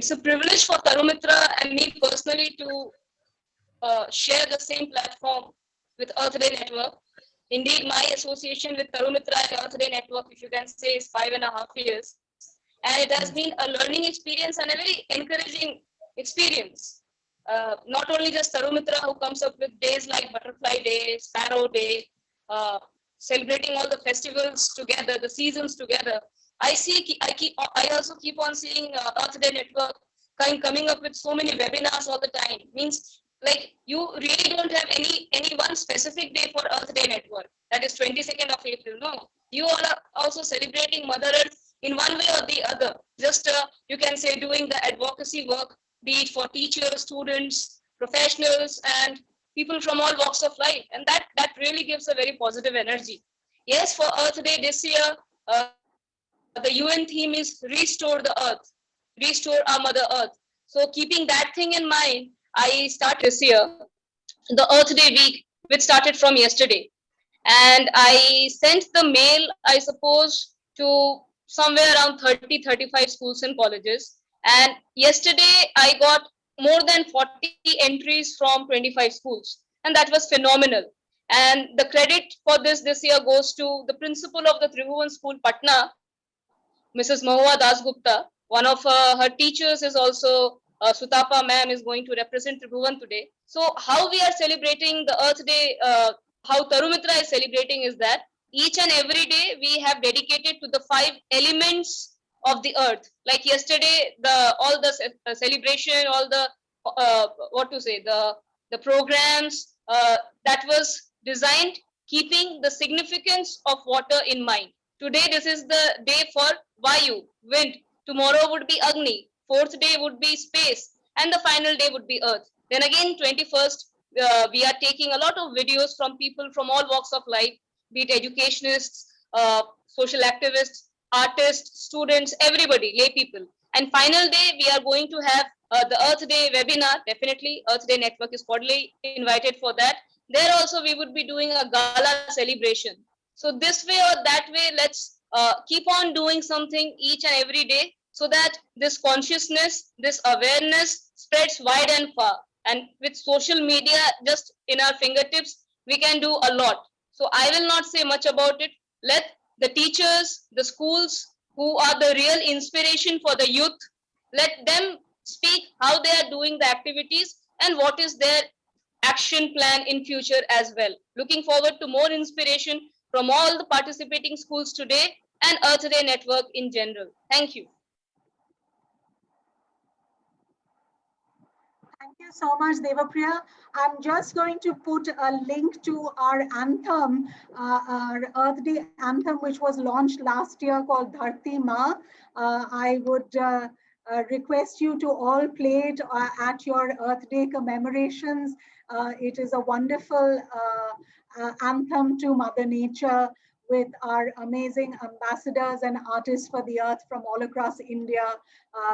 It's a privilege for Tarumitra and me personally to share the same platform with Earth Day Network. Indeed, my association with Tarumitra and Earth Day Network, if you can say, is 5.5 years. And it has been a learning experience and a very encouraging experience. Not only just Tarumitra, who comes up with days like Butterfly Day, Sparrow Day, uh, celebrating all the festivals together, the seasons together. I also keep on seeing Earth Day Network coming up with so many webinars all the time. Means like you really don't have any one specific day for Earth Day Network. That is 22nd of April. No, you all are also celebrating Mother Earth in one way or the other. Just you can say doing the advocacy work, be it for teachers, students, professionals, and people from all walks of life, and that really gives a very positive energy. Yes, for Earth Day this year, the UN theme is restore the earth, restore our Mother Earth. So keeping that thing in mind, I started this year the Earth Day week, which started from yesterday. And I sent the mail, I suppose, to somewhere around 30-35 schools and colleges. And yesterday I got more than 40 entries from 25 schools. And that was phenomenal. And the credit for this year goes to the principal of the Tribhuvan School, Patna, Mrs. Mahua Dasgupta. One of her teachers is also Sutapa ma'am is going to represent Tribhuvan today. So how we are celebrating the Earth Day, how Tarumitra is celebrating is that each and every day we have dedicated to the 5 elements of the earth. Like yesterday, all the celebration, all the what to say, the programs that was designed keeping the significance of water in mind. Today, this is the day for Vayu, wind. Tomorrow would be Agni. Fourth day would be space. And the final day would be earth. Then again, 21st, we are taking a lot of videos from people from all walks of life, be it educationists, social activists, artists, students, everybody, lay people. And final day, we are going to have the Earth Day webinar. Definitely, Earth Day Network is cordially invited for that. There also, we would be doing a gala celebration. So this way or that way, let's keep on doing something each and every day so that this consciousness, this awareness spreads wide and far. And with social media just in our fingertips, we can do a lot. So I will not say much about it. Let the teachers, the schools who are the real inspiration for the youth, let them speak how they are doing the activities and what is their action plan in future as well. Looking forward to more inspiration from all the participating schools today and Earth Day Network in general. Thank you. Thank you so much, Devapriya. I'm just going to put a link to our anthem, our Earth Day anthem, which was launched last year called Dharti Ma. I would request you to all play it at your Earth Day commemorations. It is a wonderful anthem to Mother Nature with our amazing ambassadors and artists for the earth from all across India,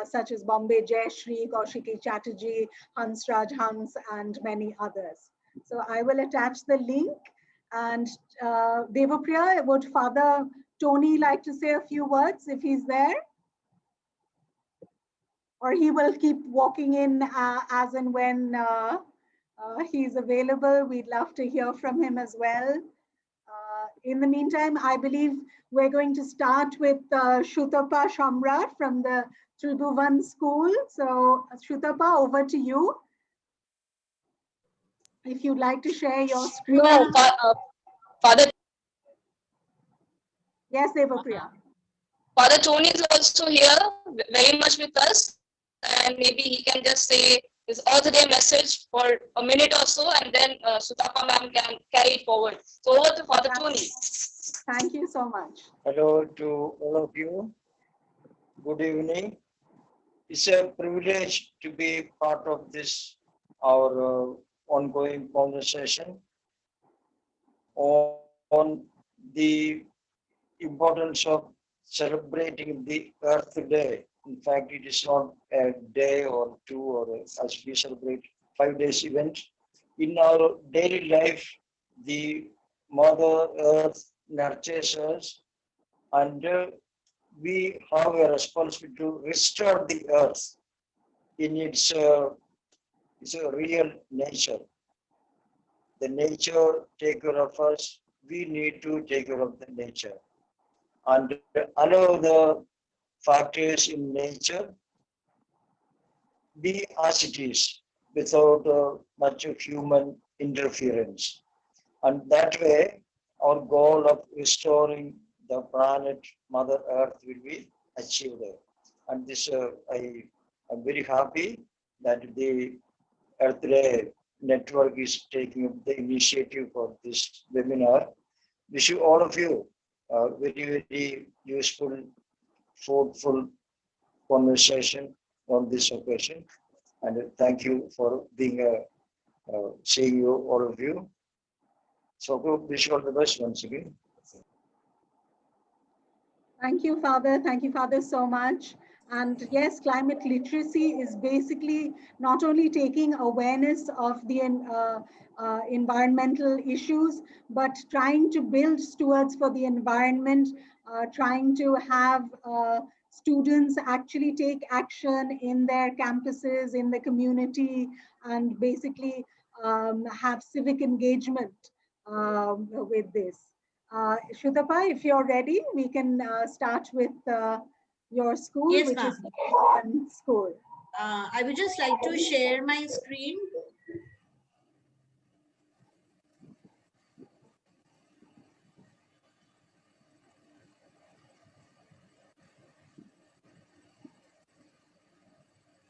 such as Bombay Jayashree, Kaushiki Chatterjee, Hansraj Hans, and many others. So I will attach the link. And Devapriya, would Father Tony like to say a few words if he's there? Or he will keep walking in as and when he's available. We'd love to hear from him as well. In the meantime, I believe we're going to start with Shutapa Shamrat from the Tribhuvan School. So Shutapa, over to you. If you'd like to share your screen. No, Father. Yes, Devapriya. Father Tony is also here, very much with us, and maybe he can just say his Earth Day message for a minute or so, and then Sutapa ma'am can carry it forward. So over to Father Tony. Thank you so much. Hello to all of you. Good evening. It's a privilege to be part of this, our ongoing conversation on the importance of celebrating the Earth Day. In fact, it is not a day or two, or as we celebrate 5 days event. In our daily life, the Mother Earth nurtures us, and we have a responsibility to restore the earth. in its a real nature. The nature take care of us. We need to take care of the nature and allow the factors in nature be as it is without much of human interference. And that way, our goal of restoring the planet, Mother Earth, will be achieved. And this, I am very happy that the Earth Day Network is taking up the initiative for this webinar. Wish you all of you very, very useful, fruitful conversation on this occasion. And thank you for being seeing you, all of you. So wish you all the best once again. Thank you, Father. Thank you, Father, so much. And yes, climate literacy is basically not only taking awareness of the environmental issues, but trying to build stewards for the environment, trying to have students actually take action in their campuses, in the community, and basically have civic engagement with this. Shudapa, if you're ready, we can start with your school, Yes, which ma'am. is one school. I would just like to share my screen.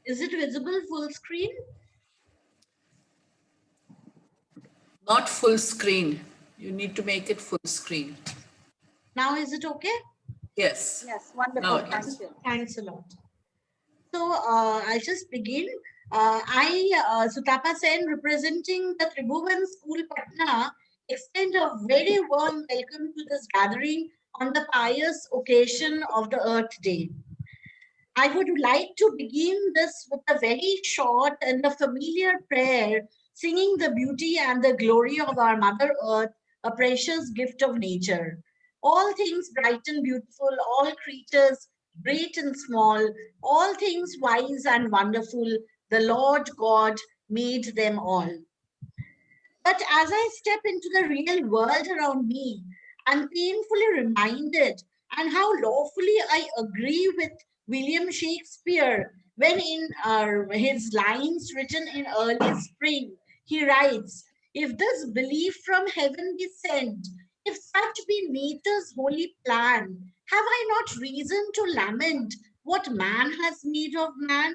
Is it visible full screen? Not full screen. You need to make it full screen. Now is it okay? Yes. Yes, wonderful. Now it Thank is. you. Thanks a lot. So I'll just begin. Sutapa Sen, representing the Tribhuvan School, Patna, extend a very warm welcome to this gathering on the pious occasion of the Earth Day. I would like to begin this with a very short and a familiar prayer, singing the beauty and the glory of our Mother Earth, a precious gift of nature. All things bright and beautiful, all creatures great and small, all things wise and wonderful, the Lord God made them all. But as I step into the real world around me, I'm painfully reminded and how lawfully I agree with William Shakespeare when in his lines written in early spring, he writes, if this belief from heaven be sent, if such be nature's holy plan, have I not reason to lament what man has made of man?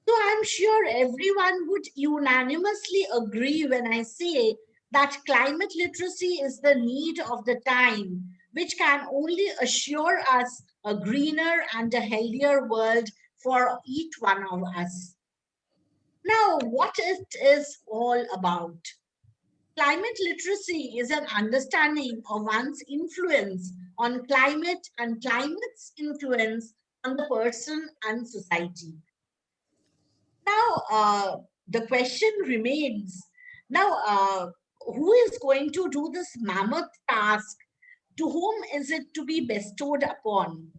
So I'm sure everyone would unanimously agree when I say that climate literacy is the need of the time, which can only assure us a greener and a healthier world for each one of us. Now, what it is all about? Climate literacy is an understanding of one's influence on climate and climate's influence on the person and society. Now, the question remains, now, who is going to do this mammoth task? To whom is it to be bestowed upon?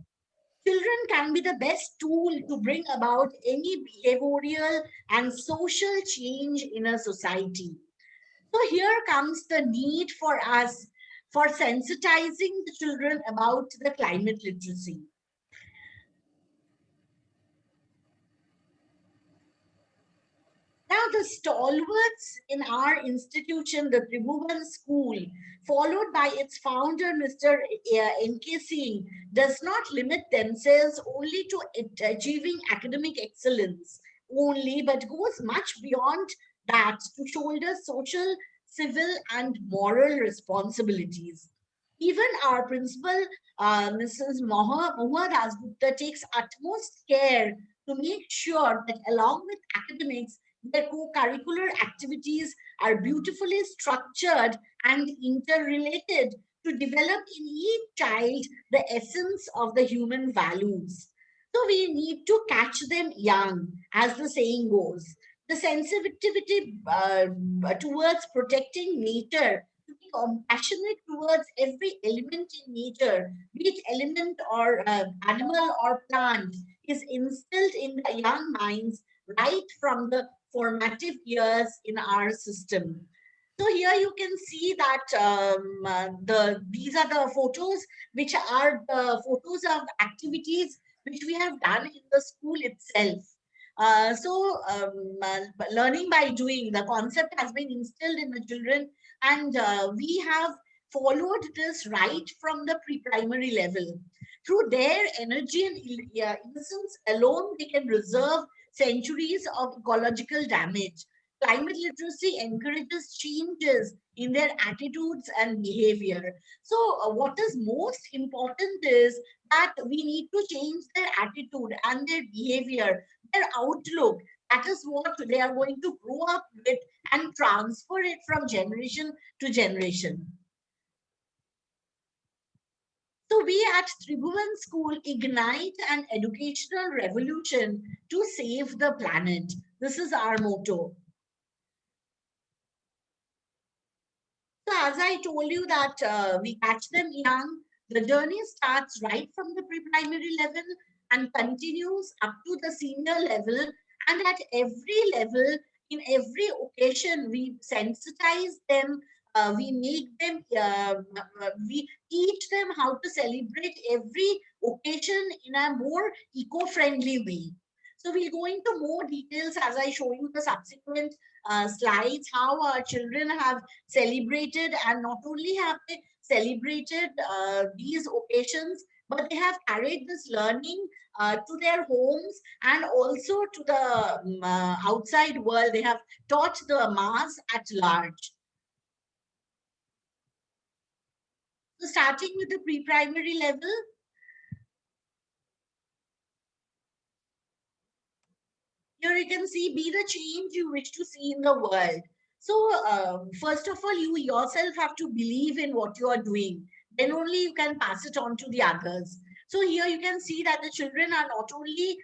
Children can be the best tool to bring about any behavioral and social change in a society. So here comes the need for us for sensitizing the children about the climate literacy. Now, the stalwarts in our institution, the Tribhuvan School, followed by its founder, Mr. N.K. Singh, does not limit themselves only to achieving academic excellence only, but goes much beyond that to shoulder social, civil, and moral responsibilities. Even our principal, Mrs. Mohua Dasgupta, takes utmost care to make sure that along with academics, their co-curricular activities are beautifully structured and interrelated to develop in each child the essence of the human values. So we need to catch them young, as the saying goes. The sensitivity towards protecting nature, to be compassionate towards every element in nature, be it element or animal or plant, is instilled in the young minds right from the formative years in our system. So here you can see that these are the photos, which are the photos of activities which we have done in the school itself. Learning by doing, the concept has been instilled in the children, and we have followed this right from the pre-primary level. Through their energy and innocence alone, they can reserve centuries of ecological damage. Climate literacy encourages changes in their attitudes and behavior. So, what is most important is that we need to change their attitude and their behavior, their outlook. That is what they are going to grow up with and transfer it from generation to generation. So we at Tribhuvan School ignite an educational revolution to save the planet. This is our motto. So as I told you that we catch them young, the journey starts right from the pre-primary level and continues up to the senior level. And at every level, in every occasion, we sensitize them, we make them, we teach them how to celebrate every occasion in a more eco-friendly way. So we'll go into more details as I show you the subsequent slides, how our children have celebrated, and not only have they celebrated these occasions, but they have carried this learning to their homes and also to the outside world. They have taught the mass at large. So starting with the pre-primary level, here you can see, be the change you wish to see in the world. So first of all, you yourself have to believe in what you are doing. Then only you can pass it on to the others. So here you can see that the children are not only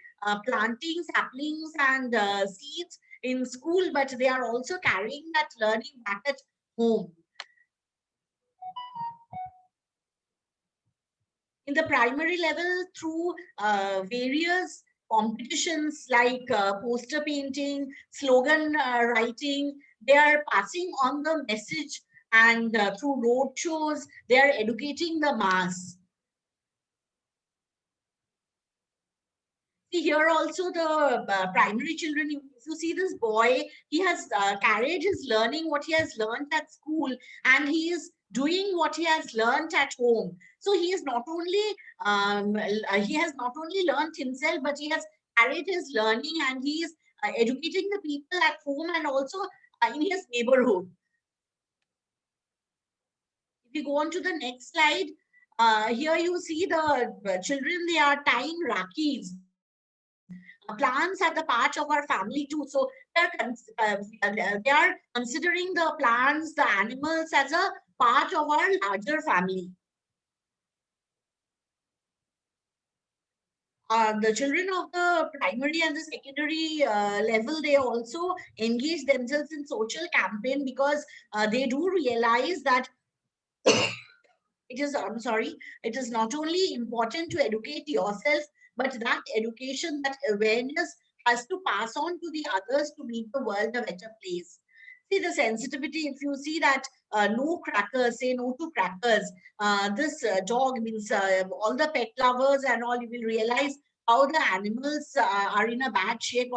planting saplings and seeds in school, but they are also carrying that learning back at home. In the primary level, through various competitions like poster painting, slogan writing, they are passing on the message, and through road shows, they are educating the mass. See here also the primary children, if you see this boy, he has carried his learning, what he has learned at school, and he is doing what he has learned at home. So he is not only he has not only learned himself, but he has carried his learning, and he is educating the people at home and also in his neighborhood. If you go on to the next slide, here you see the children, they are tying rakis. Plants are the part of our family too. So they are considering the plants, the animals as a part of our larger family. The children of the primary and the secondary level, they also engage themselves in social campaign, because they do realize that it is not only important to educate yourself, but that education, that awareness has to pass on to the others to make the world a better place. See the sensitivity, if you see that no crackers, say no to crackers. This dog means all the pet lovers and all, you will realize how the animals are in a bad shape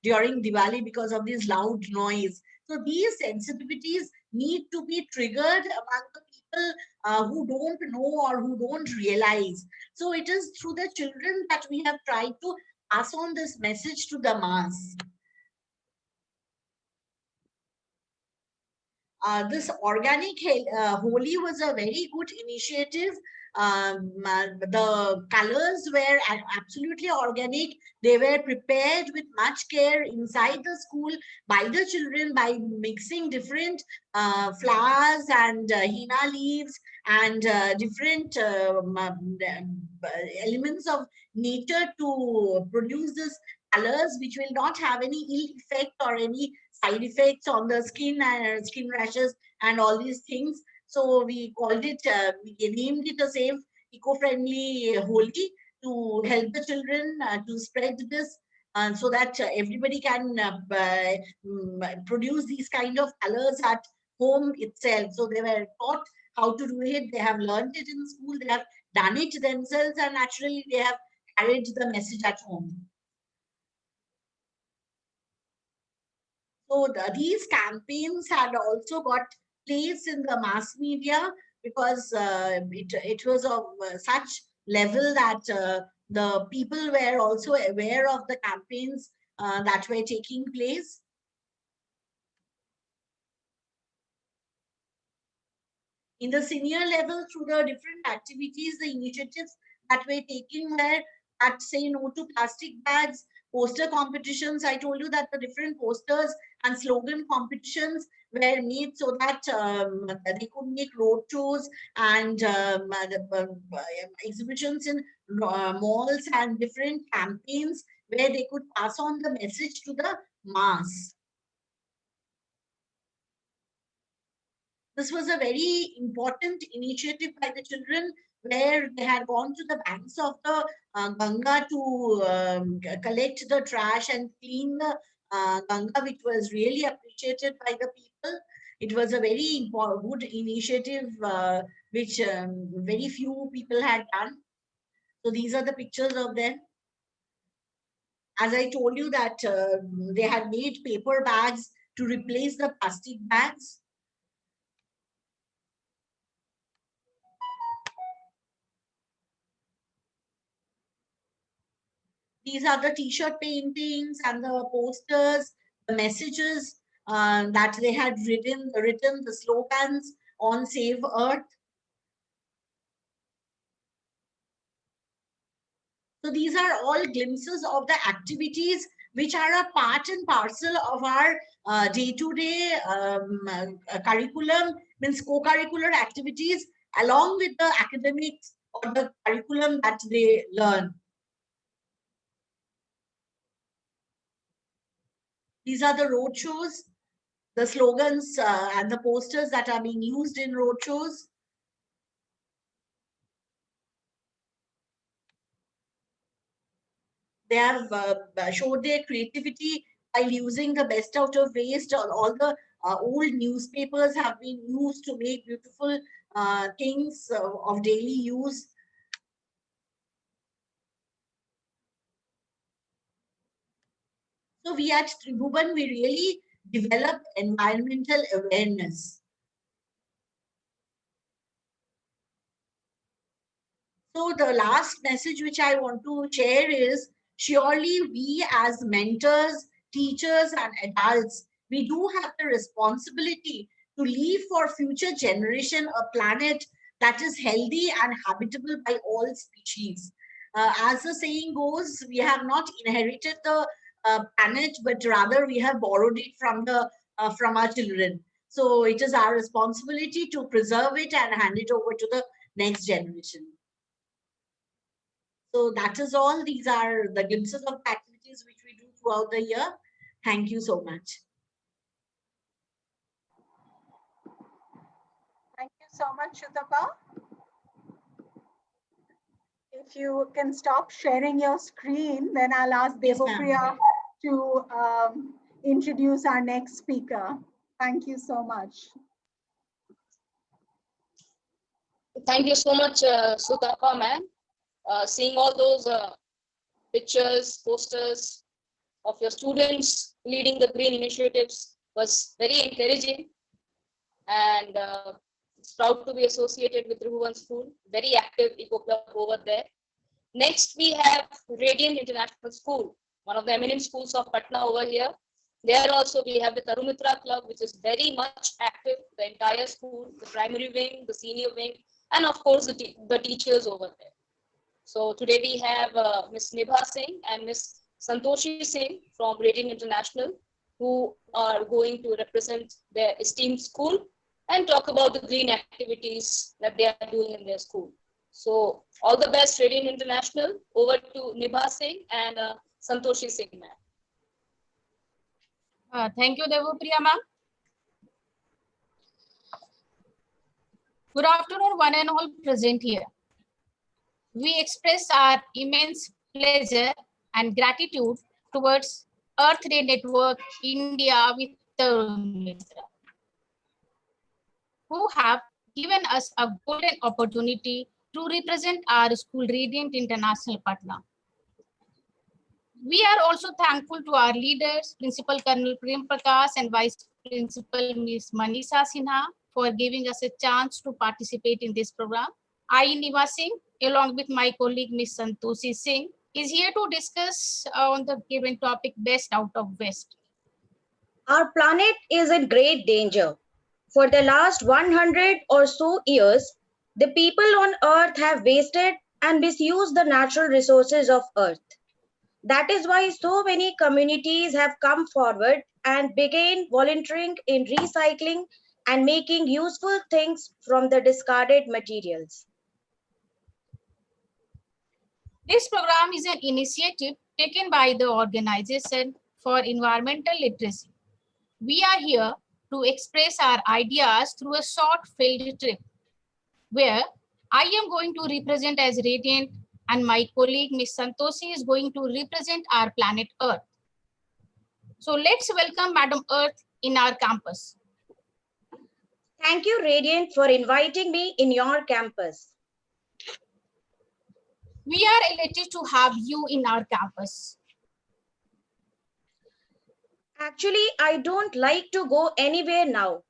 during Diwali because of this loud noise. So these sensitivities need to be triggered among the people who don't know or who don't realize. So it is through the children that we have tried to pass on this message to the mass. This organic Holi was a very good initiative. The colors were absolutely organic. They were prepared with much care inside the school by the children, by mixing different flowers and henna leaves and different elements of nature to produce this colors, which will not have any ill effect or any side effects on the skin and skin rashes and all these things. So we called it, we named it the same eco-friendly Holi. to help the children to spread this so that everybody can produce these kind of colors at home itself. So they were taught how to do it. They have learned it in school. They have done it themselves, and naturally they have carried the message at home. So these campaigns had also got place in the mass media because it was of such level that the people were also aware of the campaigns that were taking place. In the senior level, through the different activities, the initiatives that were taken were at say no to plastic bags, poster competitions. I told you that the different posters and slogan competitions were made so that they could make road shows and exhibitions in malls and different campaigns where they could pass on the message to the mass. This was a very important initiative by the children where they had gone to the banks of the Ganga to collect the trash and clean the Ganga, which was really appreciated by the people. It was a very good initiative which very few people had done. So these are the pictures of them. As I told you that they had made paper bags to replace the plastic bags. These are the t-shirt paintings and the posters, the messages that they had written the slogans on Save Earth. So these are all glimpses of the activities which are a part and parcel of our day-to-day curriculum, means co-curricular activities along with the academics or the curriculum that they learn. These are the road shows, the slogans and the posters that are being used in road shows. They have showed their creativity by using the best out of waste. All the old newspapers have been used to make beautiful things of daily use. So we at Tribhuvan, we really developed environmental awareness. So the last message which I want to share is, surely we as mentors, teachers and adults, we do have the responsibility to leave for future generation a planet that is healthy and habitable by all species. As the saying goes, we have not inherited the planet, but rather we have borrowed it from our children. So it is our responsibility to preserve it and hand it over to the next generation. So that is all. These are the glimpses of activities which we do throughout the year. Thank you so much. Thank you so much, Sutapa. If you can stop sharing your screen, then I'll ask Devapriya to introduce our next speaker. Thank you so much. Thank you so much, Sutapa, ma'am. Seeing all those pictures, posters of your students leading the green initiatives was very encouraging, and it's proud to be associated with Tribhuvan School, very active Eco Club over there. Next, we have Radiant International School, one of the eminent schools of Patna over here. There also we have the Tarumitra Club, which is very much active, the entire school, the primary wing, the senior wing, and of course the teachers over there. So today we have Ms. Nibha Singh and Ms. Santoshi Singh from Radiant International, who are going to represent their esteemed school and talk about the green activities that they are doing in their school. So all the best, Radiant International. Over to Nibha Singh and Santoshi Singh, ma'am. Thank you, Devapriya ma'am. Good afternoon, one and all present here. we express our immense pleasure and gratitude towards Earth Day Network India with Tarun Mitra, who have given us a golden opportunity to represent our school Radiant International Patna. We are also thankful to our leaders, Principal Colonel Prem Prakash and Vice Principal Ms. Manisha Sinha for giving us a chance to participate in this program. I, Niva Singh, along with my colleague Ms. Santoshi Singh, is here to discuss on the given topic Best Out of West. Our planet is in great danger. For the last 100 or so years, the people on Earth have wasted and misused the natural resources of Earth. That is why so many communities have come forward and began volunteering in recycling and making useful things from the discarded materials. This program is an initiative taken by the Organization for Environmental Literacy. We are here to express our ideas through a short field trip, where I am going to represent as Radiant and my colleague Ms. Santoshi is going to represent our planet Earth. So let's welcome Madam Earth in our campus. Thank you, Radiant, for inviting me in your campus. We are elated to have you in our campus. Actually, I don't like to go anywhere now.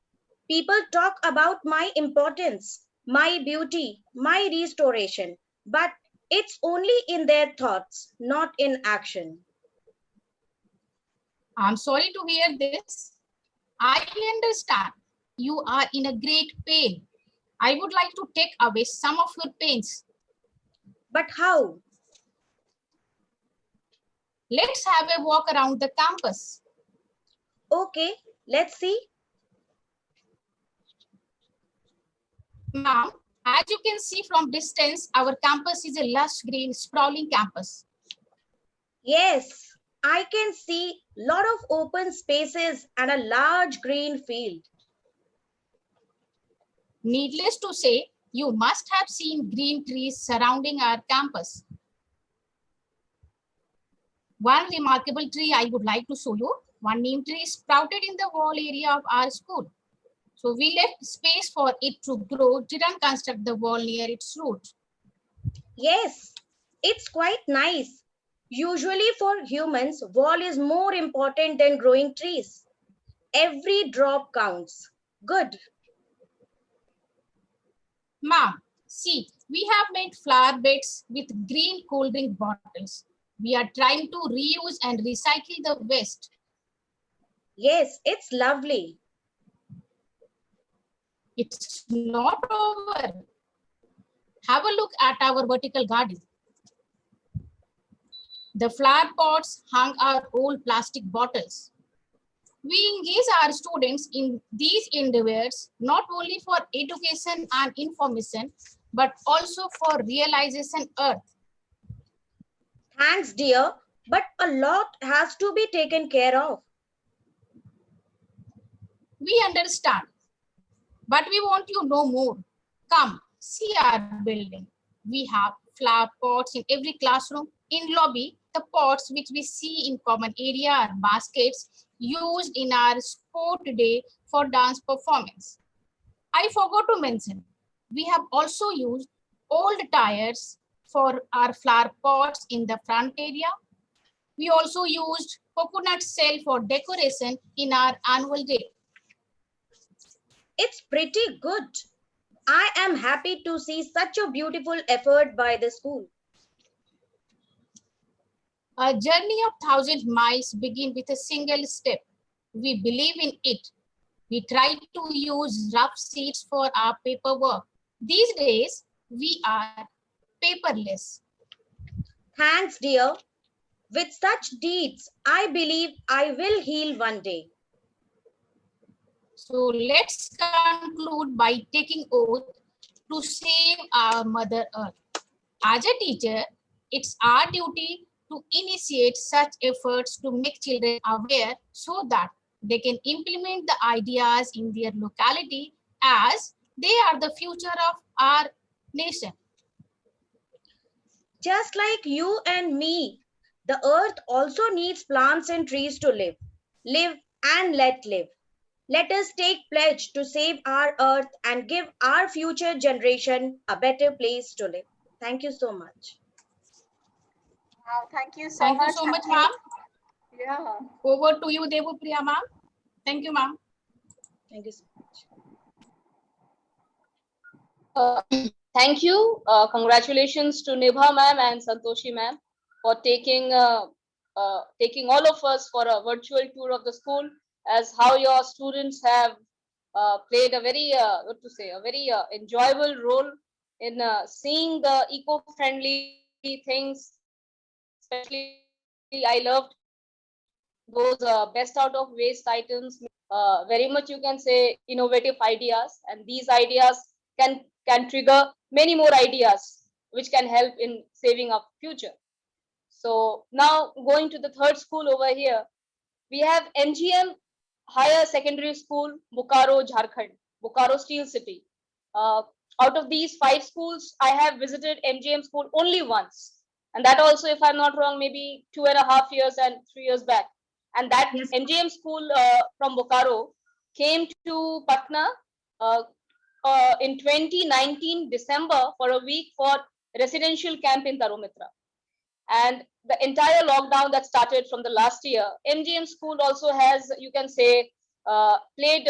People talk about my importance, my beauty, my restoration, but it's only in their thoughts, not in action. I'm sorry to hear this. I understand you are in a great pain. I would like to take away some of your pains. But how? Let's have a walk around the campus. Okay, let's see. Ma'am, as you can see from distance, our campus is a lush green, sprawling campus. Yes, I can see a lot of open spaces and a large green field. Needless to say, you must have seen green trees surrounding our campus. One remarkable tree I would like to show you. One neem tree sprouted in the wall area of our school. So we left space for it to grow, didn't construct the wall near its root. Yes, it's quite nice. Usually for humans, wall is more important than growing trees. Every drop counts. Good. Ma'am, see, we have made flower beds with green cold drink bottles. We are trying to reuse and recycle the waste. Yes, it's lovely. It's not over. Have a look at our vertical garden. The flower pots hung our old plastic bottles. We engage our students in these endeavors not only for education and information, but also for realization Earth. Thanks, dear, but a lot has to be taken care of. We understand, but we want you to know more. Come, see our building. We have flower pots in every classroom. In lobby, the pots which we see in common area are baskets used in our sport day for dance performance. I forgot to mention, we have also used old tires for our flower pots in the front area. We also used coconut shell for decoration in our annual day. It's pretty good. I am happy to see such a beautiful effort by the school. A journey of 1,000 miles begins with a single step. We believe in it. We try to use rough sheets for our paperwork. These days, we are paperless. Thanks, dear. With such deeds, I believe I will heal one day. So let's conclude by taking oath to save our Mother Earth. As a teacher, it's our duty to initiate such efforts to make children aware so that they can implement the ideas in their locality, as they are the future of our nation. Just like you and me, the earth also needs plants and trees to live. Live and let live. Let us take pledge to save our earth and give our future generation a better place to live. Thank you so much. Thank you so Thank much. you so much, ma'am. Yeah. Over to you, Devapriya, ma'am. Thank you, ma'am. Thank you so much. Thank you. Congratulations to Nibha ma'am and Santoshi ma'am for taking all of us for a virtual tour of the school, as how your students have played a very enjoyable role in seeing the eco-friendly things. Especially, I loved those best out of waste items. Very much, you can say, innovative ideas, and these ideas can trigger many more ideas which can help in saving our future. So now going to the third school over here, we have NGM Higher Secondary School, Bokaro, Jharkhand, Bokaro Steel City. Out of these 5 schools, I have visited MGM school only once, and that also, if I'm not wrong, maybe 2.5 years and 3 years back. And that Yes. MGM school from Bokaro came to Patna in 2019 December for a week for residential camp in Tarumitra. And the entire lockdown that started from the last year, MGM school also has, you can say, played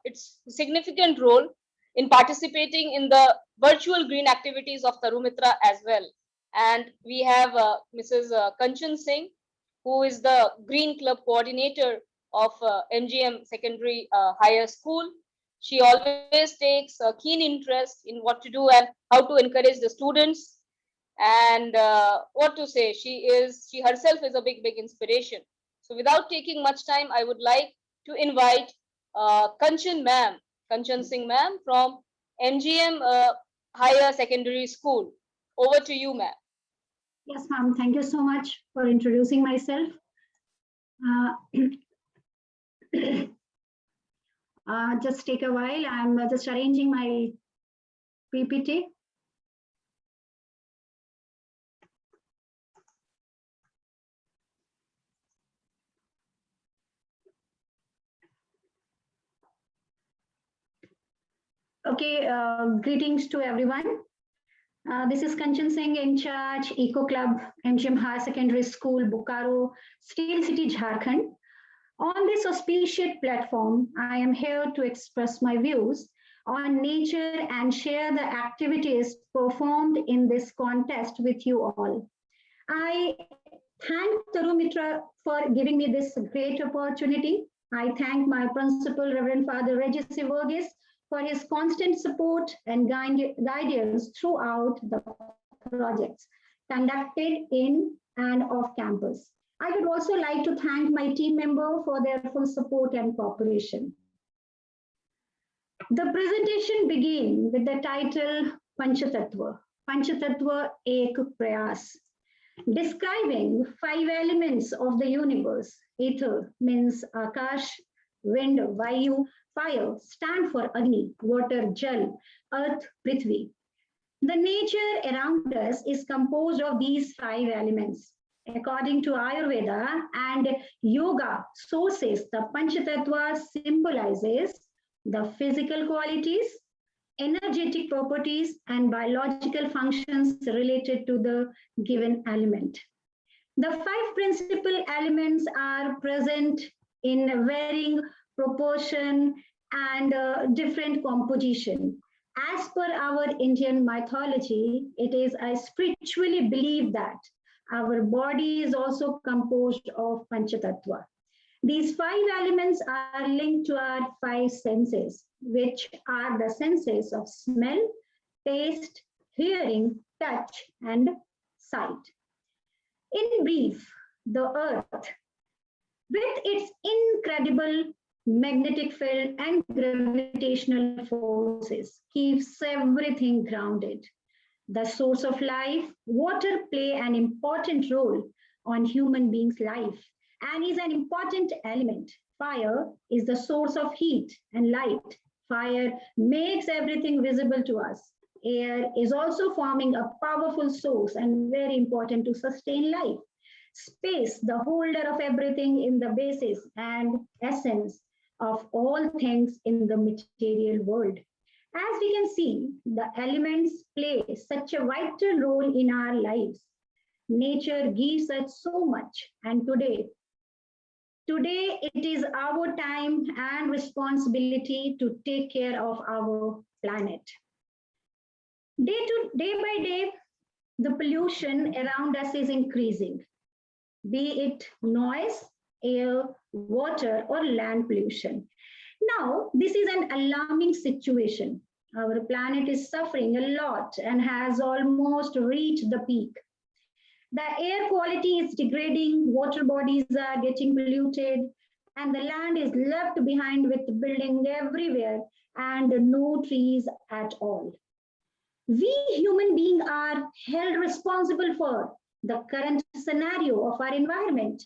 its significant role in participating in the virtual green activities of Tarumitra as well. And we have Mrs. Kanchan Singh, who is the Green Club coordinator of MGM Secondary Higher School. She always takes a keen interest in what to do and how to encourage the students. And what to say, she herself is a big inspiration. So without taking much time, I would like to invite Kanchan Singh ma'am from MGM Higher Secondary School. Over to you, ma'am. Yes, ma'am. Thank you so much for introducing myself. Just take a while. I'm just arranging my PPT. Okay, greetings to everyone. This is Kanchan Singh, in charge, Eco Club, MGM Higher Secondary School, Bokaro, Steel City, Jharkhand. On this auspicious platform, I am here to express my views on nature and share the activities performed in this contest with you all. I thank Tarumitra for giving me this great opportunity. I thank my principal, Reverend Father Regis Vorgis, for his constant support and guidance throughout the projects conducted in and off campus. I would also like to thank my team member for their full support and cooperation. The presentation begins with the title Panchatattva Ek Prayas, describing 5 elements of the universe. Ether means Akash, wind, Vayu, fire stand for Agni, water, Jal, earth, Prithvi. The nature around us is composed of these 5 elements. According to Ayurveda and yoga sources, the Panchatattva symbolizes the physical qualities, energetic properties, and biological functions related to the given element. The 5 principal elements are present in varying proportion and different composition. As per our Indian mythology, it is spiritually believed that our body is also composed of Panchatattva. These 5 elements are linked to our 5 senses, which are the senses of smell, taste, hearing, touch, and sight. In brief, the earth, with its incredible magnetic field and gravitational forces, keeps everything grounded. The source of life, water play an important role on human beings' life and is an important element. Fire is the source of heat and light. Fire makes everything visible to us. Air is also forming a powerful source and very important to sustain life. Space, the holder of everything in the basis and essence of all things in the material world. As we can see, the elements play such a vital role in our lives. Nature gives us so much, and today it is our time and responsibility to take care of our planet. Day by day, the pollution around us is increasing, be it noise, air, water, or land pollution. Now, this is an alarming situation. Our planet is suffering a lot and has almost reached the peak. The air quality is degrading, water bodies are getting polluted, and the land is left behind with building everywhere and no trees at all. We human beings are held responsible for the current scenario of our environment.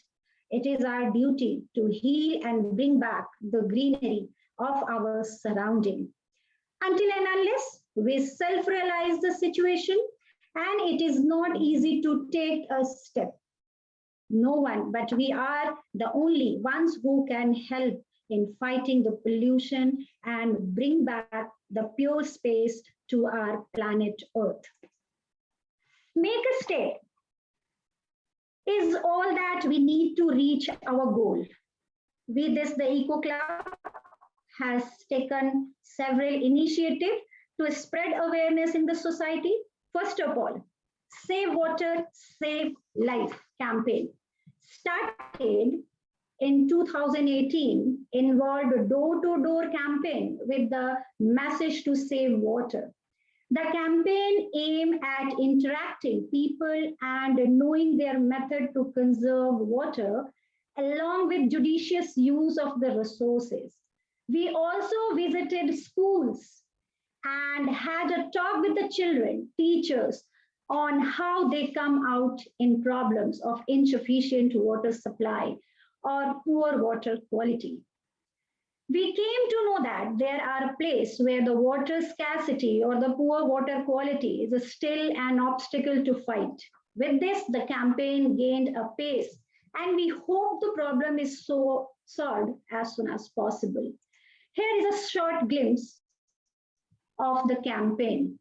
It is our duty to heal and bring back the greenery of our surrounding. Until and unless we self-realize the situation, and it is not easy to take a step. No one, but we are the only ones who can help in fighting the pollution and bring back the pure space to our planet Earth. Make a step is all that we need to reach our goal. With this, the Eco Club has taken several initiatives to spread awareness in the society. First of all, Save Water, Save Life campaign started in 2018, involved a door-to-door campaign with the message to save water. The campaign aimed at interacting people and knowing their method to conserve water, along with judicious use of the resources. We also visited schools and had a talk with the children, teachers, on how they come out in problems of insufficient water supply or poor water quality. We came to know that there are places where the water scarcity or the poor water quality is still an obstacle to fight. With this, the campaign gained a pace, and we hope the problem is solved as soon as possible. Here is a short glimpse of the campaign.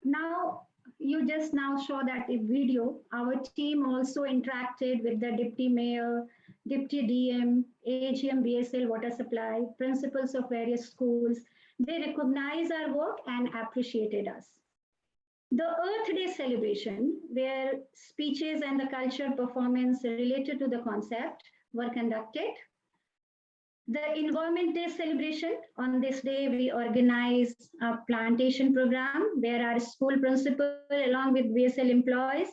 Now, you just now saw that video. Our team also interacted with the Deputy Mayor, Deputy DM, AGM BSL Water Supply, principals of various schools. They recognized our work and appreciated us. The Earth Day celebration, where speeches and the cultural performance related to the concept were conducted. The Environment Day celebration. On this day, we organize a plantation program where our school principal, along with VSL employees,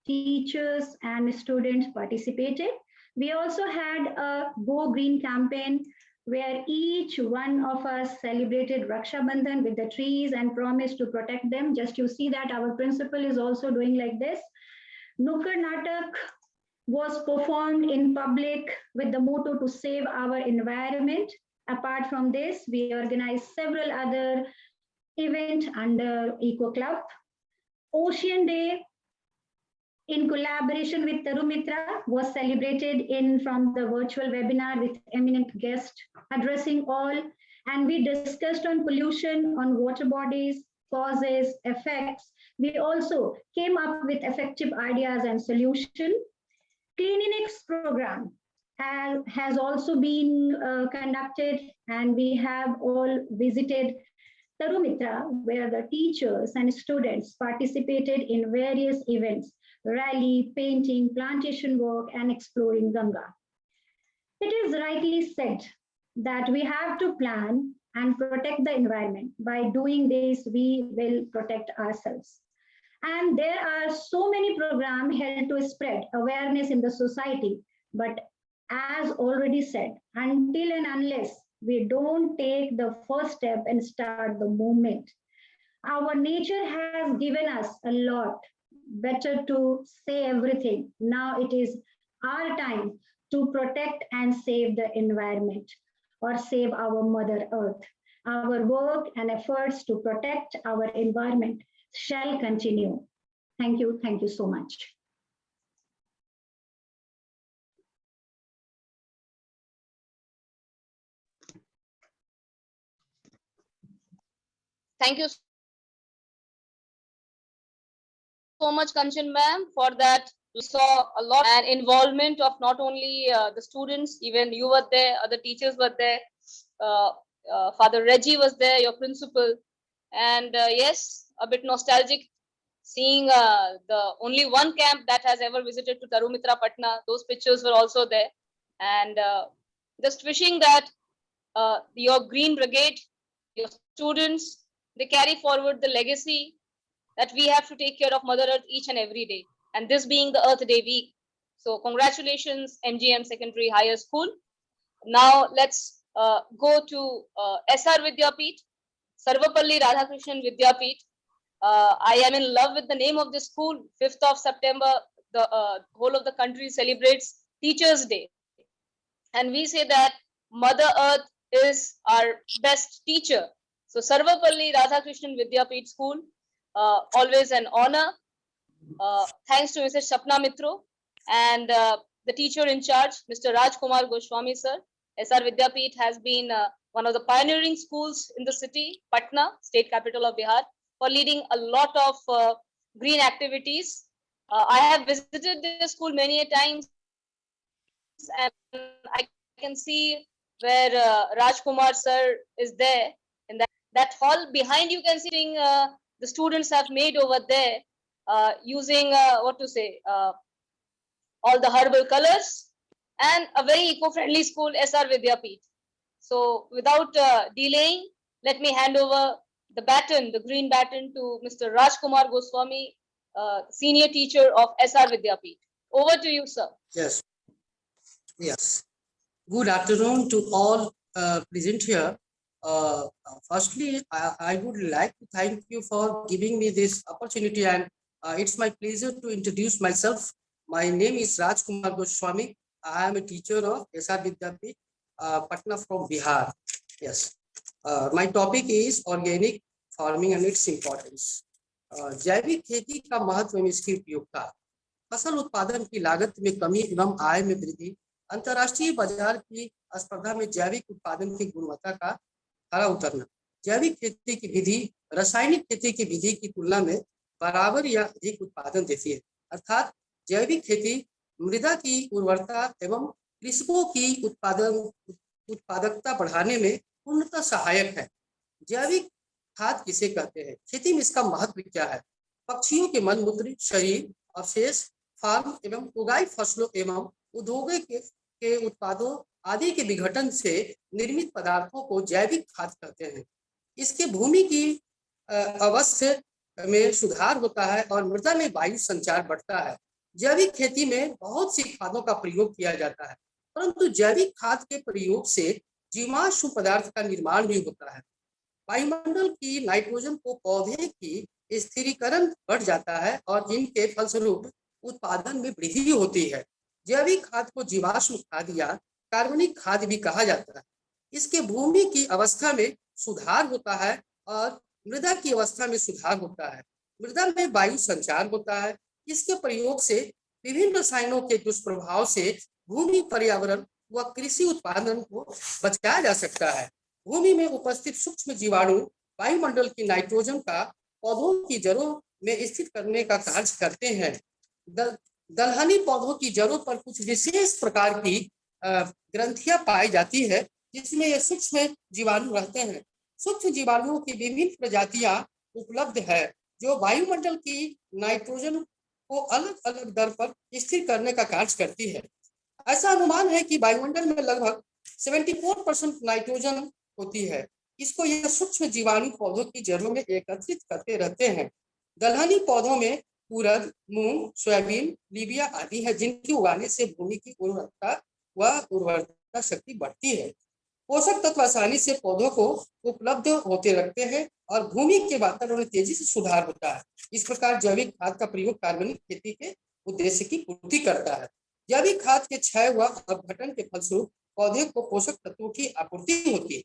teachers, and students participated. We also had a Go Green campaign where each one of us celebrated Raksha Bandhan with the trees and promised to protect them. Just you see that our principal is also doing like this. Nukkad Natak was performed in public with the motto to save our environment. Apart from this, we organized several other events under Eco Club. Ocean Day, in collaboration with Tarumitra, was celebrated in from the virtual webinar with eminent guests addressing all, and we discussed on pollution, on water bodies, causes, effects. We also came up with effective ideas and solutions. Cleanliness program has also been conducted, and we have all visited Tarumitra, where the teachers and students participated in various events, rally, painting, plantation work, and exploring Ganga. It is rightly said that we have to plan and protect the environment. By doing this, we will protect ourselves. And there are so many programs held to spread awareness in the society. But as already said, until and unless we don't take the first step and start the movement, our nature has given us a lot. Better to say everything. Now it is our time to protect and save the environment or save our Mother Earth. Our work and efforts to protect our environment shall continue. Thank you. Thank you so much. Thank you so much, Kanchan ma'am, for that. We saw a lot and involvement of not only the students, even you were there, other teachers were there. Father Reggie was there, your principal. And yes, a bit nostalgic seeing the only one camp that has ever visited to Tarumitra Patna. Those pictures were also there. And just wishing that your Green Brigade, your students, they carry forward the legacy that we have to take care of Mother Earth each and every day. And this being the Earth Day week. So congratulations, MGM Secondary Higher School. Now let's go to SR Vidyapeeth, Sarvapalli Radhakrishnan Vidyapeeth. I am in love with the name of this school. 5th of September, the whole of the country celebrates Teachers' Day. And we say that Mother Earth is our best teacher. So Sarvapalli Radhakrishnan Vidyapeeth School, always an honor. Thanks to Mrs. Sapna Mitro and the teacher in charge, Mr. Rajkumar Goswami sir. SR Vidyapeeth has been one of the pioneering schools in the city, Patna, state capital of Bihar, for leading a lot of green activities. I have visited this school many a times, and I can see where Rajkumar sir is there. In that hall behind, you can see the students have made over there using all the herbal colors, and a very eco-friendly school, SR Vidyapeeth. So without delaying, let me hand over the baton, the green baton, to Mr. Rajkumar Goswami, senior teacher of SR Vidyapeeth. Over to you, sir. Yes. Yes. Good afternoon to all present here. Firstly, I would like to thank you for giving me this opportunity, and it's my pleasure to introduce myself. My name is Rajkumar Goswami. I am a teacher of SR Vidyapeeth, Patna from Bihar. Yes. My topic is organic farming and its importance. जैविक खेती का महत्व एवं इसकी उपयोगिता, फसल उत्पादन की लागत में कमी एवं आय में वृद्धि, अंतर्राष्ट्रीय बाजार की स्पर्धा में जैविक उत्पादन की गुणवत्ता का खरा उतरना, जैविक खेती की विधि रासायनिक खेती की विधि की तुलना में बराबर या अधिक उत्पादन देती है, अर्थात जैविक खेती मृदा की उर्वरता एवं कृषकों की उत्पादकता बढ़ाने में पूर्णतः सहायक है। जैविक खाद किसे कहते हैं? खेती में इसका महत्व क्या है? पक्षियों के मलमूत्र, शरीर, अवशेष, फार्म एवं उगाई फसलों एवं उद्योगों के उत्पादों आदि के विघटन से निर्मित पदार्थों को जैविक खाद कहते हैं। इसके भूमि की अवस्था में सुधार होता है और मृदा में वायु संचार बढ़ता है। जैविक खेती में बहुत सी खादों का प्रयोग किया जाता है, परंतु जैविक खाद के प्रयोग से जीवाश्म पदार्थ का निर्माण भी होता है। वायुमंडल की नाइट्रोजन को पौधे की स्थिरीकरण बढ़ जाता है और इनके फलस्वरूप उत्पादन में वृद्धि होती है। जैविक खाद को जीवाश्म खाद या कार्बनिक खाद भी कहा जाता है। इसके भूमि की अवस्था में सुधार होता है और मृदा की अवस्था में सुधार होता है। मृदा में वायु संचार होता है। इसके प्रयोग से विभिन्न रसायनों के दुष्प्रभाव से भूमि, पर्यावरण व कृषि उत्पादन को बचाया जा सकता है। भूमि में उपस्थित सूक्ष्म जीवाणु वायुमंडल की नाइट्रोजन का पौधों की जड़ों में स्थित करने का कार्य करते हैं। दलहनी पौधों की जड़ों पर कुछ विशेष प्रकार की ग्रंथियां पाई जाती है, जिसमें ये सूक्ष्म जीवाणु रहते हैं। सूक्ष्म जीवाणुओं की विभिन्न प्रजातियां उपलब्ध है जो वायुमंडल की नाइट्रोजन को अलग अलग दर पर स्थिर करने का कार्य करती है। ऐसा अनुमान है कि वायुमंडल में लगभग 74% नाइट्रोजन होती है। इसको यह सूक्ष्म जीवाणु पौधों की जड़ों में एकत्रित करते रहते हैं। दलहनी पौधों में उड़द, मूंग, सोयाबीन, लीबिया आदि है, जिनकी उगाने से भूमि की उर्वरता व उर्वरता शक्ति बढ़ती है। पोषक तत्व आसानी से पौधों को उपलब्ध होते रहते हैं और भूमि के वातावरण में तेजी से सुधार होता है। इस प्रकार जैविक खाद का प्रयोग कार्बनिक खेती के उद्देश्य की पूर्ति करता है। जैविक खाद के क्षय व अपघटन के फलस्वरूप पौधे को पोषक तत्वों की आपूर्ति होती है।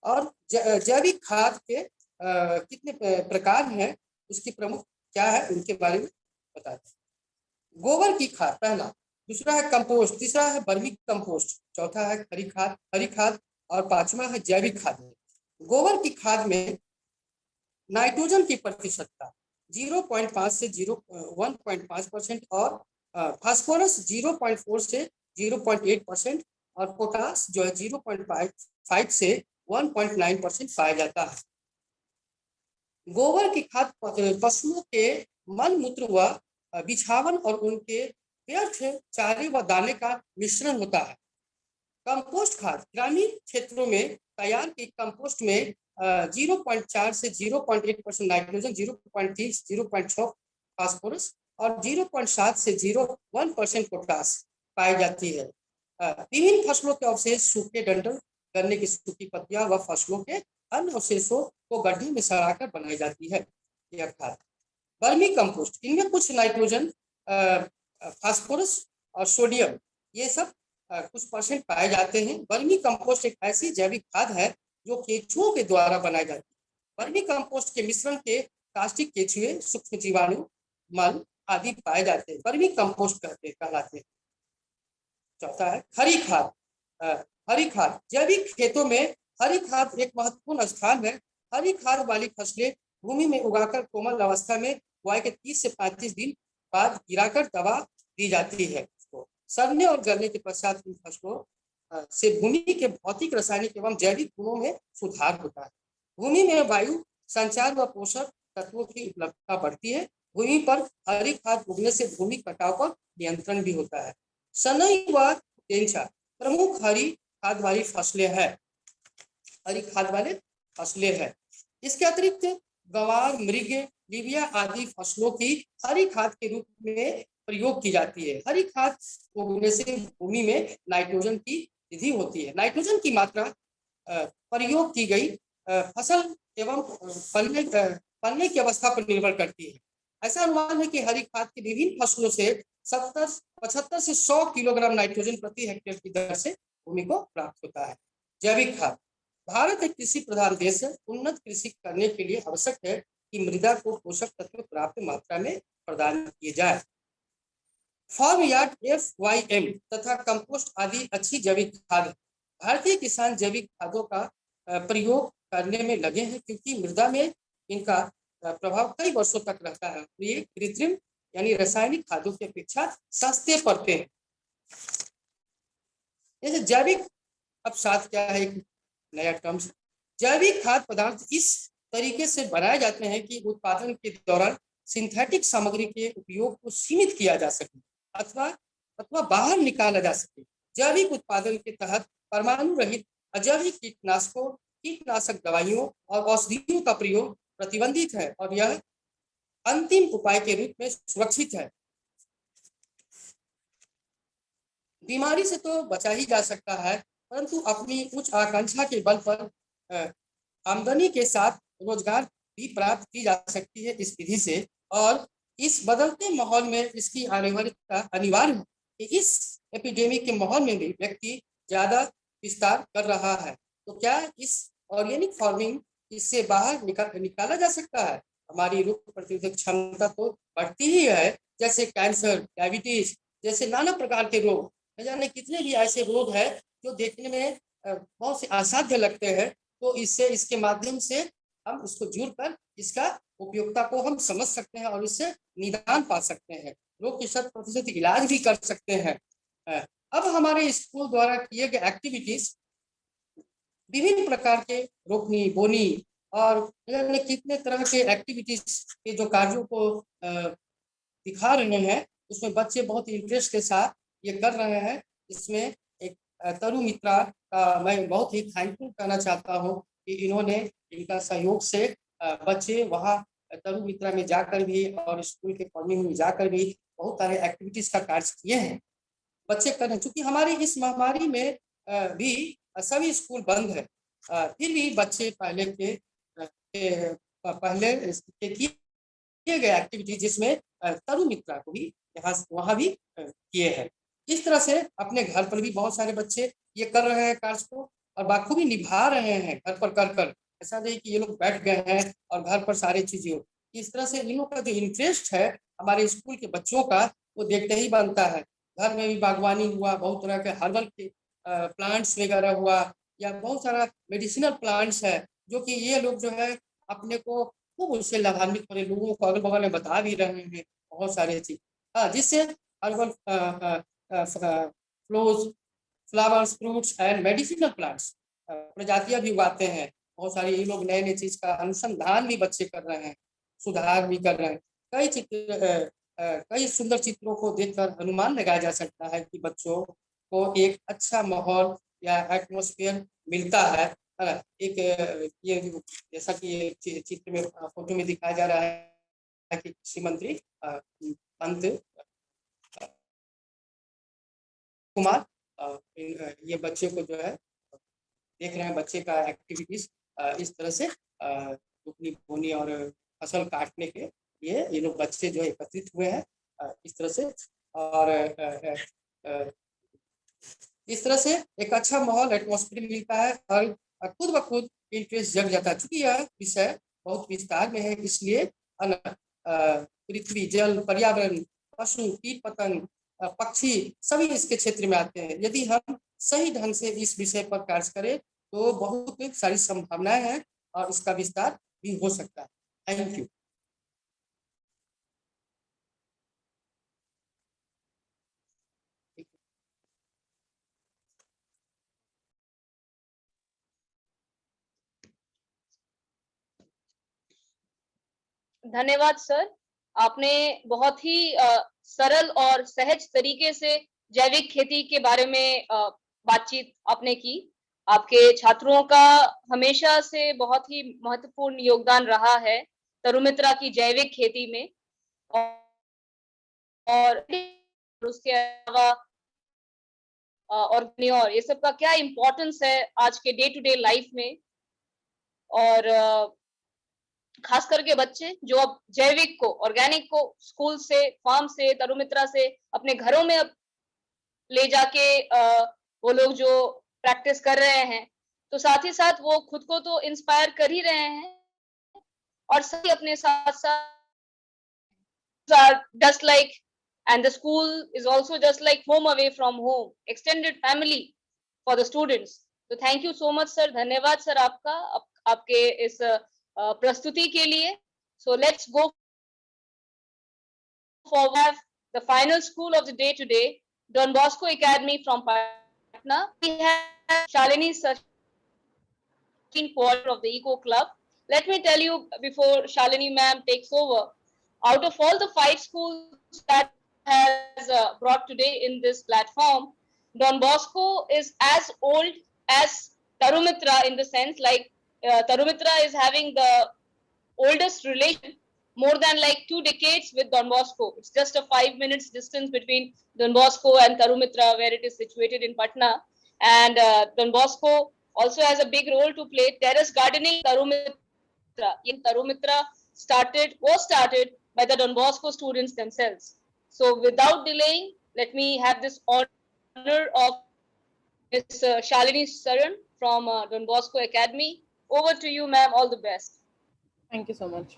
और जैविक खाद के कितने प्रकार हैं, उसकी प्रमुख क्या है, उनके बारे में बताते हैं। गोबर की खाद पहला, दूसरा है कंपोस्ट, तीसरा है वर्मी कंपोस्ट, चौथा है हरी खाद और पांचवा है जैविक खाद। गोबर की खाद में नाइट्रोजन की प्रतिशतता 0.5 से 1.5% और फास्फोरस 0.4 से 0.8% और पोटास जो है 0.5 से 1.9% पाया जाता है। गोबर की खाद पशुओं के मल मूत्र व बिछावन और उनके व्यर्थ चारे व दाने का मिश्रण होता है। कंपोस्ट खाद ग्रामीण क्षेत्रों में तैयार की कंपोस्ट में 0.4 से 0.8% नाइट्रोजन, 0.3 से 0.6 फास्फोरस और 0.7 से 0.1% पोटास पाई जाती है। विभिन्न फसलों के अवशेष, सूखे डंठल, गन्ने की सूखी पत्तियां व फसलों के अन्य अवशेषों को गड्ढे में सड़ाकर बनाई जाती है यह खाद। वर्मी कंपोस्ट, इनमें कुछ नाइट्रोजन, फास्फोरस और सोडियम ये सब कुछ परसेंट पाए जाते हैं। वर्मी कंपोस्ट एक ऐसी जैविक खाद है जो केंचुओं के द्वारा बनाई जाती है। वर्मी कंपोस्ट के मिश्रण के कास्टिक केंचुए, सूक्ष्म जीवाणु, मल आदि पाए जाते हैं, वर्मी कंपोस्ट कहलाते हैं। चौथा है हरी खाद। हरी खाद, जैविक खेतों में हरी खाद एक महत्वपूर्ण स्थान है। हरी खाद वाली फसलें भूमि में उगाकर कोमल अवस्था में बुआई के 30 से 35 दिन बाद गिराकर दवा दी जाती है। सड़ने और गलने के पश्चात इन फसलों से भूमि के भौतिक, रासायनिक एवं जैविक गुणों में सुधार होता है। भूमि में वायु संचार व पोषक तत्वों की उपलब्धता बढ़ती है। भूमि पर हरी खाद उगने से भूमि कटाव पर नियंत्रण भी होता है। सनई व तेंचा प्रमुख हरी खाद वाली फसलें हैं। हरी खाद वाले फसलें हैं। इसके अतिरिक्त गंवार, मृग, लीबिया आदि फसलों की हरी खाद के रूप में प्रयोग की जाती है। हरी खाद उगने से भूमि में नाइट्रोजन की वृद्धि होती है। नाइट्रोजन की मात्रा प्रयोग की गई फसल एवं पलने की अवस्था पर निर्भर करती है। ऐसा अनुमान है कि हरी खाद की विभिन्न फसलों से 75 से 100 किलोग्राम नाइट्रोजन प्रति हेक्टेयर की दर से भूमि को प्राप्त होता है। जैविक खाद, भारत एक कृषि प्रधान देश है। उन्नत कृषि करने के लिए आवश्यक है कि मृदा को पोषक तत्व पर्याप्त मात्रा में प्रदान किए जाए। फार्म यार्ड FYM तथा कंपोस्ट आदि अच्छी जैविक खाद है। भारतीय किसान जैविक खादों का प्रयोग करने में लगे हैं क्योंकि मृदा में इनका प्रभाव कई वर्षों तक रहता है। ये कृत्रिम यानी रासायनिक खादों की अपेक्षा सस्ते पड़ते हैं। जैसे जैविक अपसाद क्या है, एक नया टर्म। जैविक खाद्य पदार्थ इस तरीके से बनाए जाते हैं कि उत्पादन के दौरान सिंथेटिक सामग्री के उपयोग को सीमित किया जा सके अथवा बाहर निकाला जा सके। जैविक उत्पादन के तहत परमाणु रहित अजैविक कीटनाशक दवाइयों और औषधियों का प्रयोग प्रतिबंधित है और यह अंतिम उपाय के रूप में सुरक्षित है। बीमारी से तो बचा ही जा सकता है, परंतु अपनी उच्च आकांक्षा के बल पर आमदनी के साथ रोजगार भी प्राप्त की जा सकती है इस विधि से। और इस बदलते माहौल में इसकी अनिवार्यता अनिवार्य है कि इस एपिडेमिक के माहौल में भी व्यक्ति ज्यादा विस्तार कर रहा है। तो क्या इस ऑर्गेनिक फार्मिंग इससे बाहर निकाला जा सकता है? हमारी रोग प्रतिरोधक क्षमता तो बढ़ती ही है, जैसे कैंसर, डायबिटीज जैसे नाना प्रकार के रोग, न जाने कितने भी ऐसे रोग हैं जो देखने में बहुत से असाध्य लगते हैं। तो इसके माध्यम से हम उसको जुड़कर इसका उपयोगिता को हम समझ सकते हैं और इससे निदान पा सकते हैं, रोग के 100% इलाज भी कर सकते हैं। अब हमारे स्कूल द्वारा किए गए एक्टिविटीज विभिन्न प्रकार के रोपनी, बोनी और कितने तरह के एक्टिविटीज के जो कार्यों को दिखा रहे हैं, उसमें बच्चे बहुत इंटरेस्ट के साथ ये कर रहे हैं। इसमें एक तरु मित्रा का मैं बहुत ही थैंकफुल कहना चाहता हूँ कि इन्होंने इनका सहयोग से बच्चे वहाँ तरु मित्रा में जाकर भी और स्कूल के कॉलोनी में जाकर भी बहुत सारे एक्टिविटीज का कार्य किए हैं बच्चे कर रहे हैं। चूंकि हमारी इस महामारी में भी सभी स्कूल बंद है, फिर भी बच्चे पहले के किए गए एक्टिविटी जिसमें तरु मित्रा को भी वहाँ भी किए हैं। इस तरह से अपने घर पर भी बहुत सारे बच्चे ये कर रहे हैं कार्य को और बाखूबी निभा रहे हैं घर पर कर। ऐसा नहीं कि ये लोग बैठ गए हैं और घर पर सारी चीजें हो। इस तरह से इन लोगों का जो इंटरेस्ट है हमारे स्कूल के बच्चों का, वो देखते ही बनता है। घर में भी बागवानी हुआ, बहुत तरह के हर्बल के प्लांट्स वगैरह हुआ, या बहुत सारा मेडिसिनल प्लांट्स है जो कि ये लोग जो है अपने को खूब उससे लाभान्वित हो रहे, लोगों को अगल बगल में बता भी रहे हैं बहुत सारे चीज, जिससे herbal flowers, fruits and medicinal plants प्रजातियां भी उगाते हैं। बहुत सारे ये लोग नए चीज का अनुसंधान भी बच्चे कर रहे हैं, सुधार भी कर रहे हैं। कई सुंदर चित्रों को देखकर अनुमान लगाया जा सकता है कि बच्चों को एक अच्छा माहौल या एटमॉस्फेयर मिलता है। एक ये जैसा कि ये चित्र में फोटो में दिखाया जा रहा है कि कृषि मंत्री पंत कुमार ये बच्चे को जो है देख रहे हैं, बच्चे का एक्टिविटीज इस तरह से रोपनी, बोनी और फसल काटने के ये लोग बच्चे जो एकत्रित हुए हैं इस तरह से। और इस तरह से एक अच्छा माहौल, एटमॉस्फेयर मिलता है और खुद ब खुद इंटरेस्ट जग जाता है। चूंकि यह विषय बहुत विस्तार में है, इसलिए पृथ्वी, जल, पर्यावरण, पशु, कीट पतंग, पक्षी सभी इसके क्षेत्र में आते हैं। यदि हम सही ढंग से इस विषय पर कार्य करें तो बहुत सारी संभावनाएं हैं और इसका विस्तार भी हो सकता है। Thank you. धन्यवाद सर, आपने बहुत ही सरल और सहज तरीके से जैविक खेती के बारे में बातचीत आपने की। आपके छात्रों का हमेशा से बहुत ही महत्वपूर्ण योगदान रहा है तरुमित्रा की जैविक खेती में, और उसके अलावा और ये सब का क्या इम्पोर्टेंस है आज के डे टू डे लाइफ में। और खास करके बच्चे जो अब जैविक को, ऑर्गेनिक को स्कूल से, फार्म से, तरुमित्रा से अपने घरों में अब ले जाके वो लोग जो प्रैक्टिस कर रहे हैं, तो साथ ही साथ वो खुद को तो इंस्पायर कर ही रहे हैं और सभी अपने साथ साथ just like, and the school is also just like home away from home, extended family for the students. So thank you so much sir, धन्यवाद सर आपका आपके इस प्रस्तुति के लिए। So let's go forward. The final school of the day today, Don Bosco Academy from Patna. We have Shalini Sachin, coordinator of the Eco Club. Let me tell you before Shalini ma'am takes over, out of all the 5 schools that has brought today in this platform, Don Bosco is as old as Tarumitra in the sense like Tarumitra is having the oldest relation more than like 2 decades with Don Bosco. It's just a 5 minutes distance between Don Bosco and Tarumitra where it is situated in Patna. And Don Bosco also has a big role to play. Terrace gardening Tarumitra. In Tarumitra was started by the Don Bosco students themselves. So without delaying, let me have this honor of Ms. Shalini Saran from Don Bosco Academy. Over to you, ma'am. All the best. Thank you so much.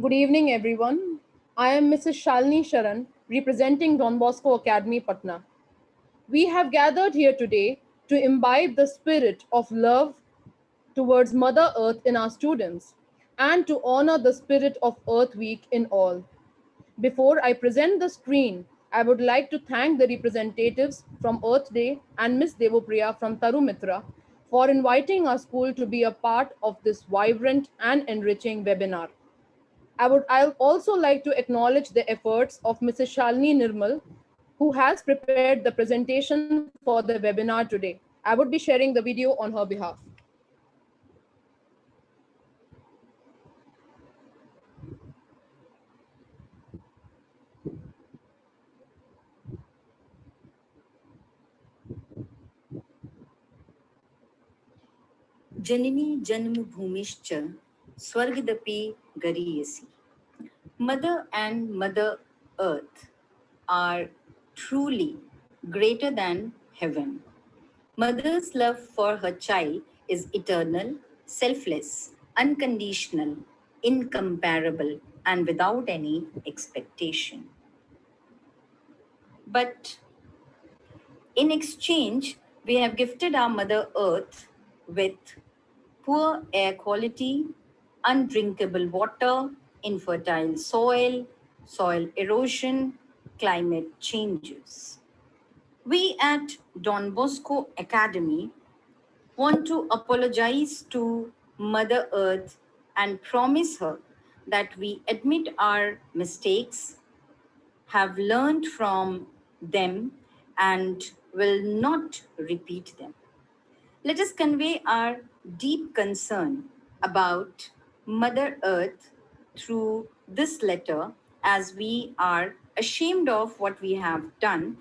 Good evening, everyone. I am Mrs. Shalini Sharan, representing Don Bosco Academy, Patna. We have gathered here today to imbibe the spirit of love towards Mother Earth in our students and to honor the spirit of Earth Week in all. Before I present the screen, I would like to thank the representatives from Earth Day and Ms. Devopriya from Tarumitra for inviting our school to be a part of this vibrant and enriching webinar. I'll also like to acknowledge the efforts of Mrs. Shalini Nirmal, who has prepared the presentation for the webinar today. I would be sharing the video on her behalf. Janani जन्मभूमिश्च स्वर्गदपि गरीयसी. Mother and Mother Earth are truly greater than heaven. Mother's love for her child is eternal, selfless, unconditional, incomparable, and without any expectation. But in exchange, we have gifted our Mother Earth with poor air quality, undrinkable water, infertile soil, soil erosion, climate changes. We at Don Bosco Academy want to apologize to Mother Earth and promise her that we admit our mistakes, have learned from them, and will not repeat them. Let us convey our deep concern about Mother Earth through this letter, as we are ashamed of what we have done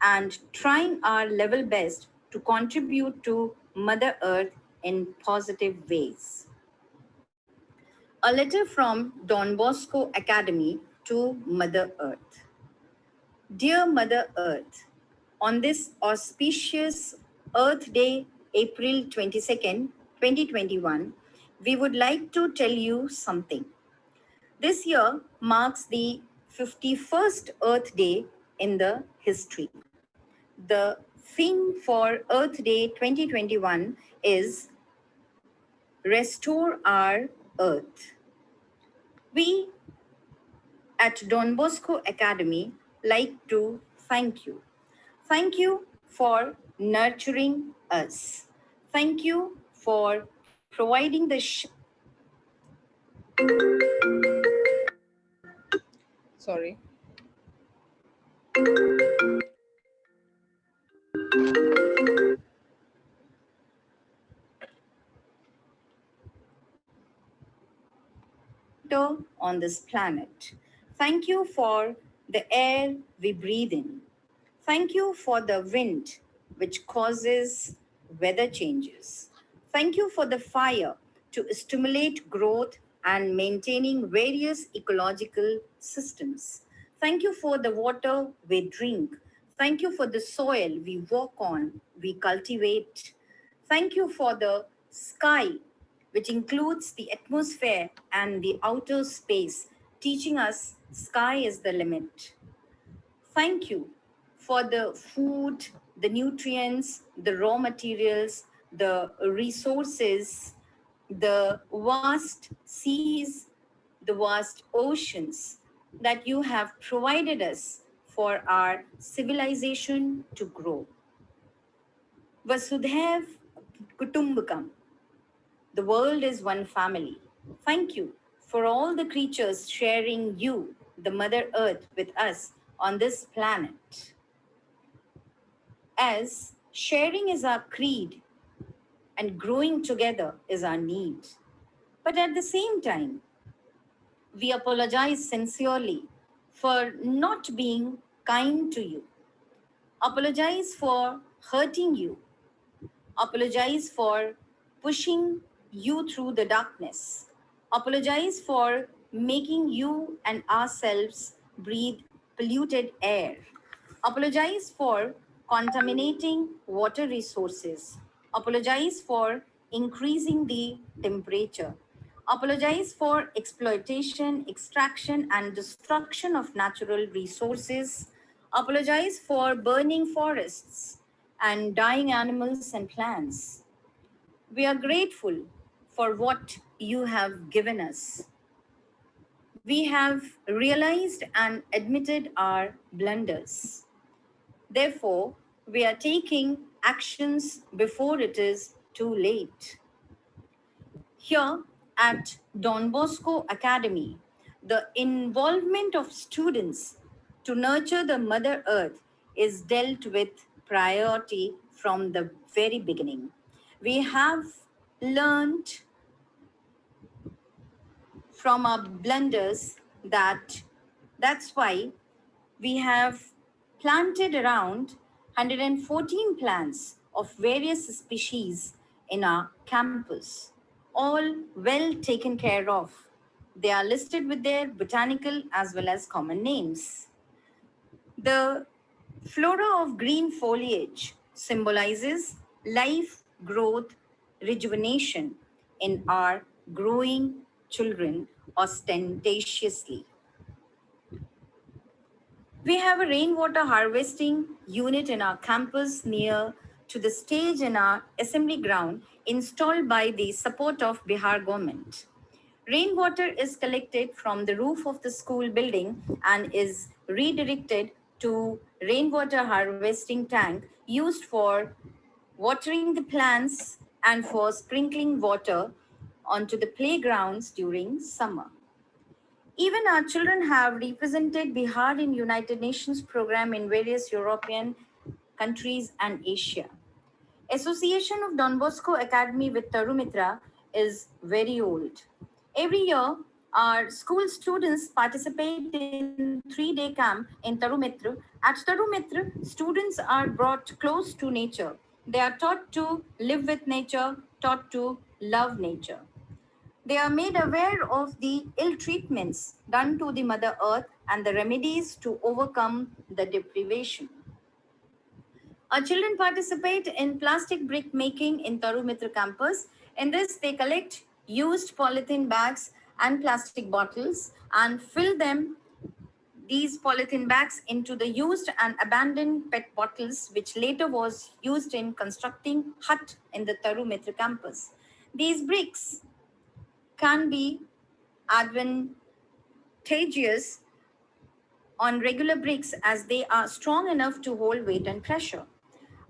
and trying our level best to contribute to Mother Earth in positive ways. A letter from Don Bosco Academy to Mother Earth. Dear Mother Earth, on this auspicious Earth Day, April 22nd, 2021, we would like to tell you something. This year marks the 51st Earth Day in the history. The theme for Earth Day 2021 is Restore Our Earth. We at Don Bosco Academy like to thank you. Thank you for nurturing us. Thank you for providing the Sorry. on this planet. Thank you for the air we breathe in. Thank you for the wind, which causes weather changes. Thank you for the fire to stimulate growth and maintaining various ecological systems. Thank you for the water we drink. Thank you for the soil we walk on, we cultivate. Thank you for the sky, which includes the atmosphere and the outer space, teaching us sky is the limit. Thank you for the food, the nutrients, the raw materials, the resources, the vast seas, the vast oceans that you have provided us for our civilization to grow. Vasudhaiv Kutumbakam. The world is one family. Thank you for all the creatures sharing you, the Mother Earth, with us on this planet. as sharing is our creed and growing together is our need. But at the same time, we apologize sincerely for not being kind to you, apologize for hurting you, apologize for pushing you through the darkness, apologize for making you and ourselves breathe polluted air, apologize for contaminating water resources, apologize for increasing the temperature, apologize for exploitation, extraction, and destruction of natural resources, apologize for burning forests and dying animals and plants. We are grateful for what you have given us. We have realized and admitted our blunders. Therefore, we are taking actions before it is too late. Here at Don Bosco Academy, the involvement of students to nurture the Mother Earth is dealt with priority from the very beginning. We have learned from our blunders that's why we have planted around 114 plants of various species in our campus, all well taken care of. They are listed with their botanical as well as common names. The flora of green foliage symbolizes life, growth, rejuvenation in our growing children ostentatiously. We have a rainwater harvesting unit in our campus near to the stage in our assembly ground installed by the support of Bihar government. Rainwater is collected from the roof of the school building and is redirected to rainwater harvesting tank used for watering the plants and for sprinkling water onto the playgrounds during summer. Even our children have represented Bihar in United Nations program in various European countries and Asia. Association of Don Bosco Academy with Tarumitra is very old. Every year, our school students participate in 3-day camp in Tarumitra. At Tarumitra, students are brought close to nature. They are taught to live with nature, taught to love nature. They are made aware of the ill treatments done to the Mother Earth and the remedies to overcome the deprivation. Our children participate in plastic brick making in Tarumitra campus. In this, they collect used polythene bags and plastic bottles and fill these polythene bags into the used and abandoned PET bottles, which later was used in constructing hut in the Tarumitra campus. These bricks can be advantageous on regular bricks as they are strong enough to hold weight and pressure.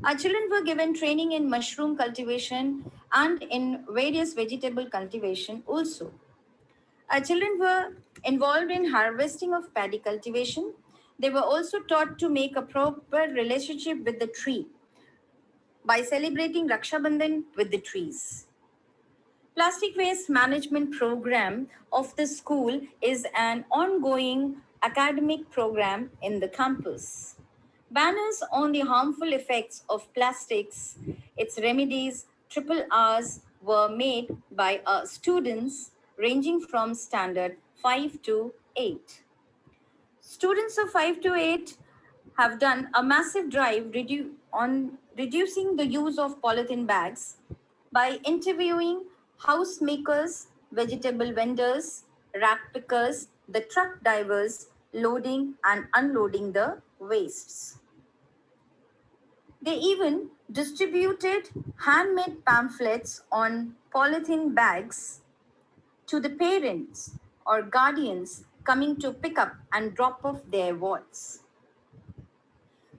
Our children were given training in mushroom cultivation and in various vegetable cultivation also. Our children were involved in harvesting of paddy cultivation. They were also taught to make a proper relationship with the tree by celebrating Raksha Bandhan with the trees. Plastic waste management program of the school is an ongoing academic program in the campus. Banners on the harmful effects of plastics, its remedies, triple R's were made by students ranging from standard 5 to 8. Students of 5 to 8 have done a massive drive on reducing the use of polythene bags by interviewing house makers, vegetable vendors, rat pickers, the truck drivers, loading and unloading the wastes. They even distributed handmade pamphlets on polythene bags to the parents or guardians coming to pick up and drop off their wards.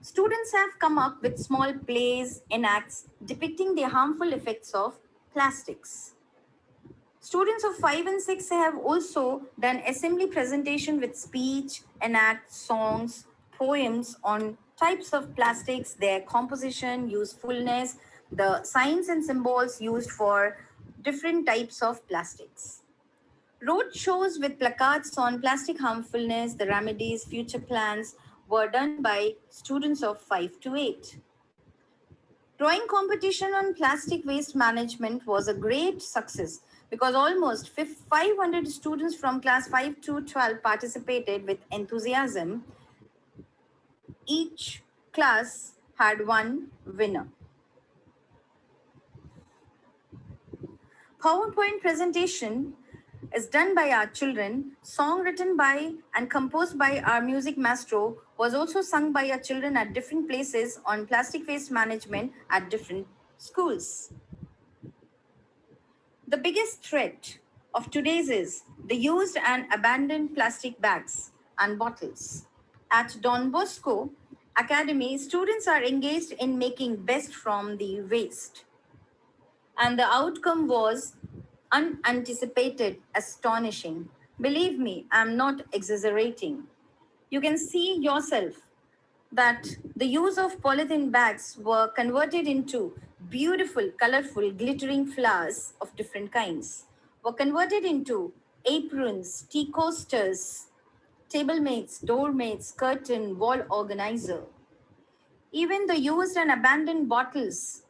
Students have come up with small plays and acts depicting the harmful effects of plastics. Students of 5 and 6 have also done assembly presentation with speech, enact songs, poems on types of plastics, their composition, usefulness, the signs and symbols used for different types of plastics. Road shows with placards on plastic harmfulness, the remedies, future plans were done by students of 5 to 8. Drawing competition on plastic waste management was a great success because almost 500 students from class 5 to 12 participated with enthusiasm. Each class had one winner. PowerPoint presentation is done by our children. Song written by and composed by our music maestro was also sung by our children at different places on plastic waste management at different schools. The biggest threat of today's is the used and abandoned plastic bags and bottles. At Don Bosco Academy, students are engaged in making best from the waste. And the outcome was unanticipated, astonishing. Believe me, I'm not exaggerating. You can see yourself that the use of polythene bags were converted into beautiful, colorful, glittering flowers of different kinds, were converted into aprons, tea coasters, table mates, door mates, curtain, wall organizer. Even the used and abandoned bottles,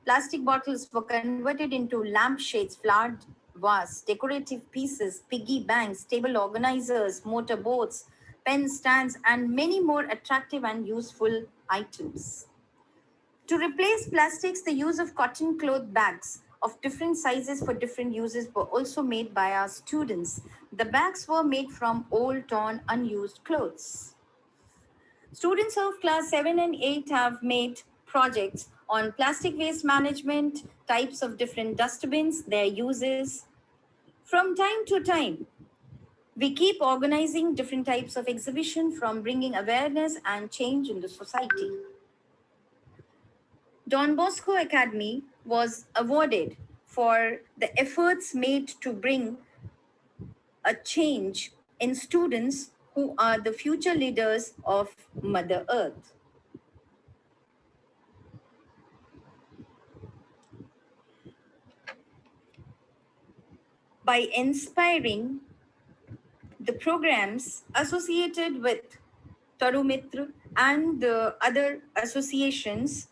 plastic bottles were converted into lampshades, flower vase, decorative pieces, piggy banks, table organizers, motor boats, pen stands, and many more attractive and useful items. To replace plastics, the use of cotton cloth bags of different sizes for different uses were also made by our students. The bags were made from old, torn, unused clothes. Students of class 7 and 8 have made projects on plastic waste management, types of different dustbins, their uses. From time to time, we keep organizing different types of exhibition from bringing awareness and change in the society. Don Bosco Academy was awarded for the efforts made to bring a change in students who are the future leaders of Mother Earth. By inspiring the programs associated with Tarumitra and the other associations,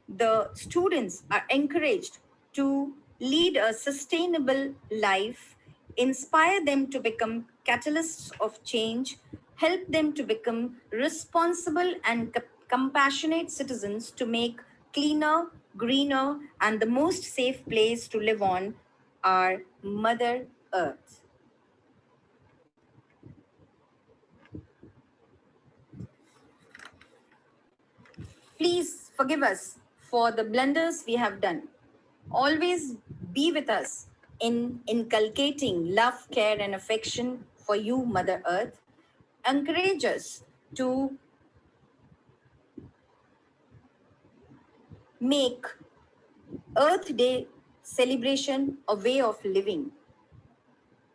the students are encouraged to lead a sustainable life, inspire them to become catalysts of change, help them to become responsible and compassionate citizens to make cleaner, greener, and the most safe place to live on our Mother Earth. Please forgive us for the blunders we have done. Always be with us in inculcating love, care, and affection for you, Mother Earth. Encourage us to make Earth Day celebration a way of living.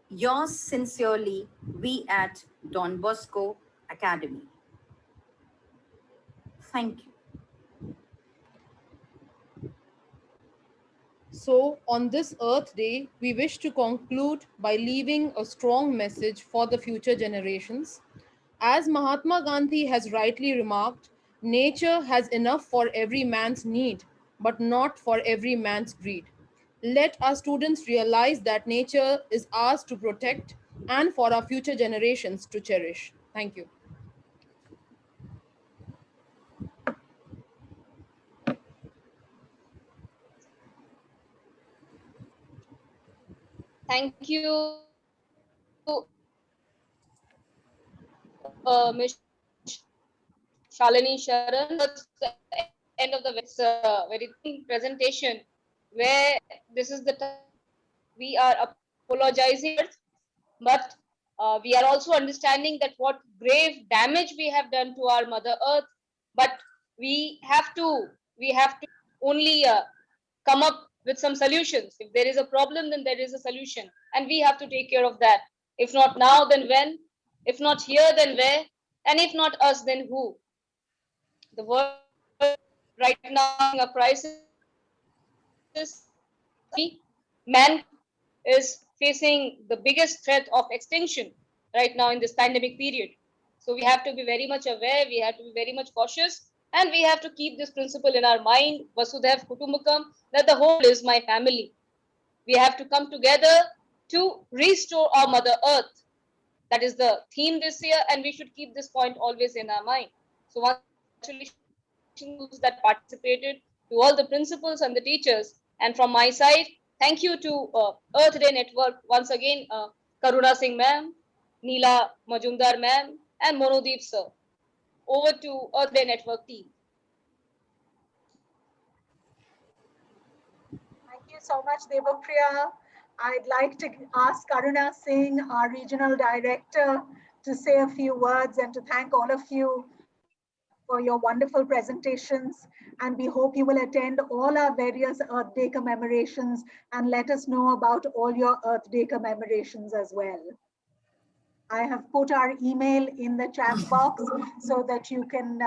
Yours sincerely, we at Don Bosco Academy. Thank you. So, on this Earth Day, we wish to conclude by leaving a strong message for the future generations. As Mahatma Gandhi has rightly remarked, nature has enough for every man's need, but not for every man's greed. Let our students realize that nature is ours to protect and for our future generations to cherish. Thank you. Thank you, Ms. Shalini Sharan. It's the end of the very presentation where this is the time we are apologizing, but we are also understanding that what grave damage we have done to our Mother Earth. But we have to only come up with some solutions. If there is a problem, then there is a solution, and we have to take care of that. If not now, then when? If not here, then where? And if not us, then who? The world right now a crisis. Man is facing the biggest threat of extinction right now in this pandemic period. So we have to be very much aware, we have to be very much cautious, and we have to keep this principle in our mind, Vasudhaiv Kutumbakam, that the whole is my family. We have to come together to restore our Mother Earth. That is the theme this year, and we should keep this point always in our mind. So congratulations that participated, to all the principals and the teachers. And from my side, thank you to Earth Day Network once again, Karuna Singh ma'am, Neela Majumdar ma'am, and Monodeep sir. Over to Earth Day Network team. Thank you so much, Devapriya. I'd like to ask Karuna Singh, our regional director, to say a few words and to thank all of you for your wonderful presentations. And we hope you will attend all our various Earth Day commemorations and let us know about all your Earth Day commemorations as well. I have put our email in the chat box so that you can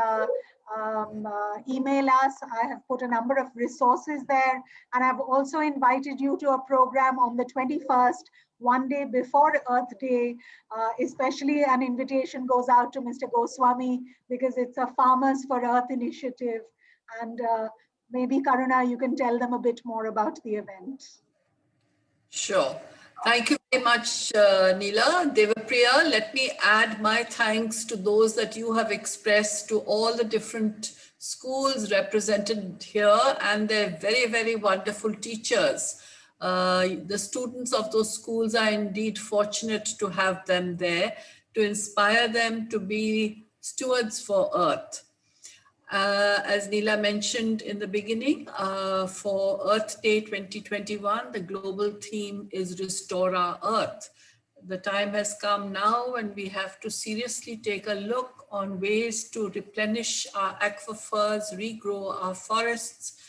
email us. I have put a number of resources there, and I've also invited you to a program on the 21st, one day before Earth Day. Especially an invitation goes out to Mr. Goswami because it's a Farmers for Earth initiative. And maybe Karuna, you can tell them a bit more about the event. Sure. Thank you very much, Neela. Devapriya, let me add my thanks to those that you have expressed to all the different schools represented here and their very, very wonderful teachers. The students of those schools are indeed fortunate to have them there, to inspire them to be stewards for Earth. As Neela mentioned in the beginning, for Earth Day 2021, the global theme is Restore Our Earth. The time has come now when we have to seriously take a look on ways to replenish our aquifers, regrow our forests,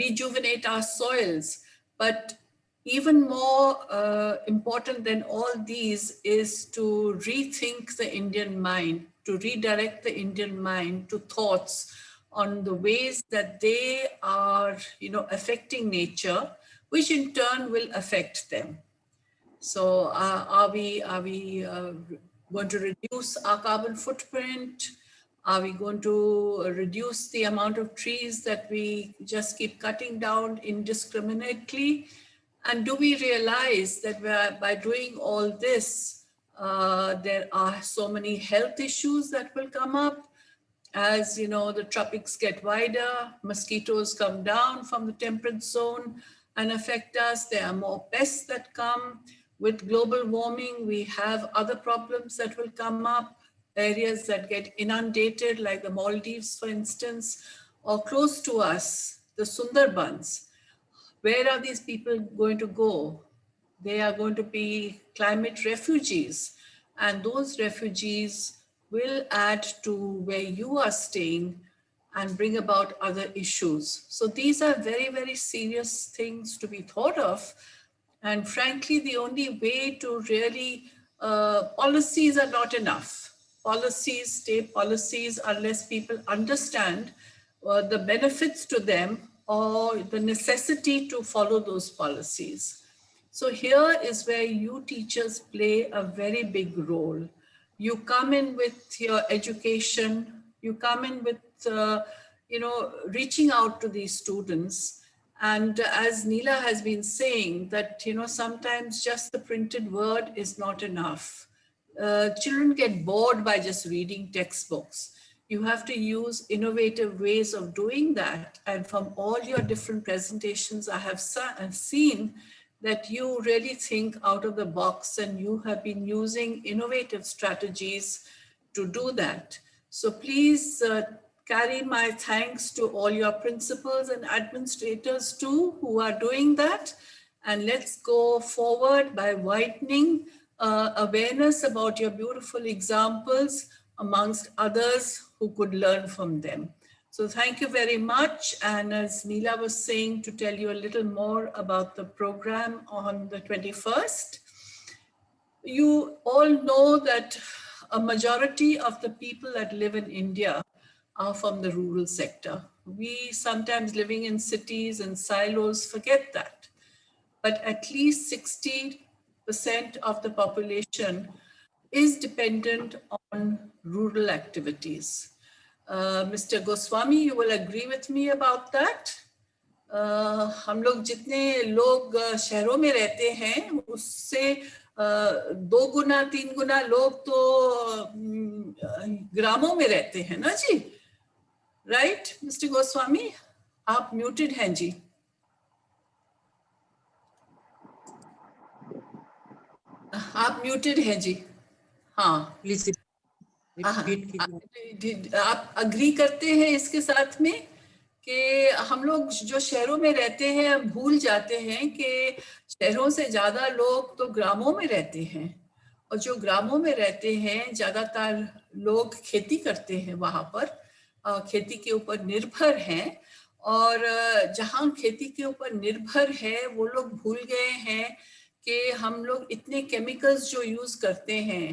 rejuvenate our soils. But even more important than all these is to rethink the Indian mind, to redirect the Indian mind to thoughts on the ways that they are, affecting nature, which in turn will affect them. So are we going to reduce our carbon footprint? Are we going to reduce the amount of trees that we just keep cutting down indiscriminately? And do we realize that by doing all this, there are so many health issues that will come up? As the tropics get wider, mosquitoes come down from the temperate zone and affect us. There are more pests that come. With global warming, we have other problems that will come up. Areas that get inundated, like the Maldives, for instance, or close to us, the Sundarbans. Where are these people going to go? They are going to be climate refugees, and those refugees will add to where you are staying and bring about other issues. So these are very, very serious things to be thought of. And frankly, the only way to really, policies are not enough. Policies, state policies, unless people understand the benefits to them or the necessity to follow those policies. So here is where you teachers play a very big role. You come in with your education, you come in with, reaching out to these students. And as Neela has been saying that, sometimes just the printed word is not enough. Children get bored by just reading textbooks. You have to use innovative ways of doing that. And from all your different presentations, I have seen that you really think out of the box and you have been using innovative strategies to do that. So please carry my thanks to all your principals and administrators too, who are doing that. And let's go forward by widening awareness about your beautiful examples amongst others who could learn from them. So thank you very much. And as Neela was saying, to tell you a little more about the program on the 21st, you all know that a majority of the people that live in India are from the rural sector. We sometimes living in cities and silos forget that. But at least 60% of the population is dependent on rural activities. Mr. Goswami, you will agree with me about that? हम लोग जितने लोग शहरों में रहते हैं उससे 2 गुना 3 गुना लोग तो ग्रामों में रहते हैं ना जी, राइट मिस्टर गोस्वामी? आप म्यूटेड हैं जी। आप म्यूटेड हैं जी। हाँ प्लीज आप अग्री करते हैं इसके साथ में कि हम लोग जो शहरों में रहते हैं भूल जाते हैं कि शहरों से ज्यादा लोग तो ग्रामों में रहते हैं, और जो ग्रामों में रहते हैं ज्यादातर लोग खेती करते हैं, वहां पर खेती के ऊपर निर्भर हैं, और जहां खेती के ऊपर निर्भर है वो लोग भूल गए हैं कि हम लोग इतने केमिकल्स जो यूज करते हैं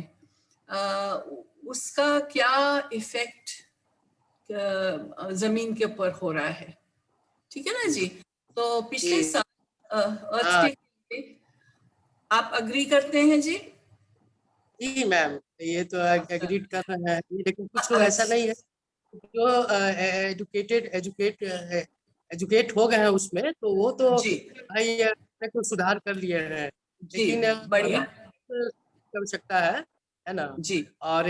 उसका क्या इफेक्ट जमीन के ऊपर हो रहा है। ठीक है ना जी? तो पिछले साल अर्थ डे के लिए आप अग्री करते हैं जी? जी मैम, ये तो एग्री कर रहे हैं, लेकिन कुछ लोग ऐसा नहीं है जो एजुकेट हो गए हैं उसमें, तो वो तो भाई को सुधार कर लिए हैं, लेकिन बढ़िया कर सकता है ना जी। और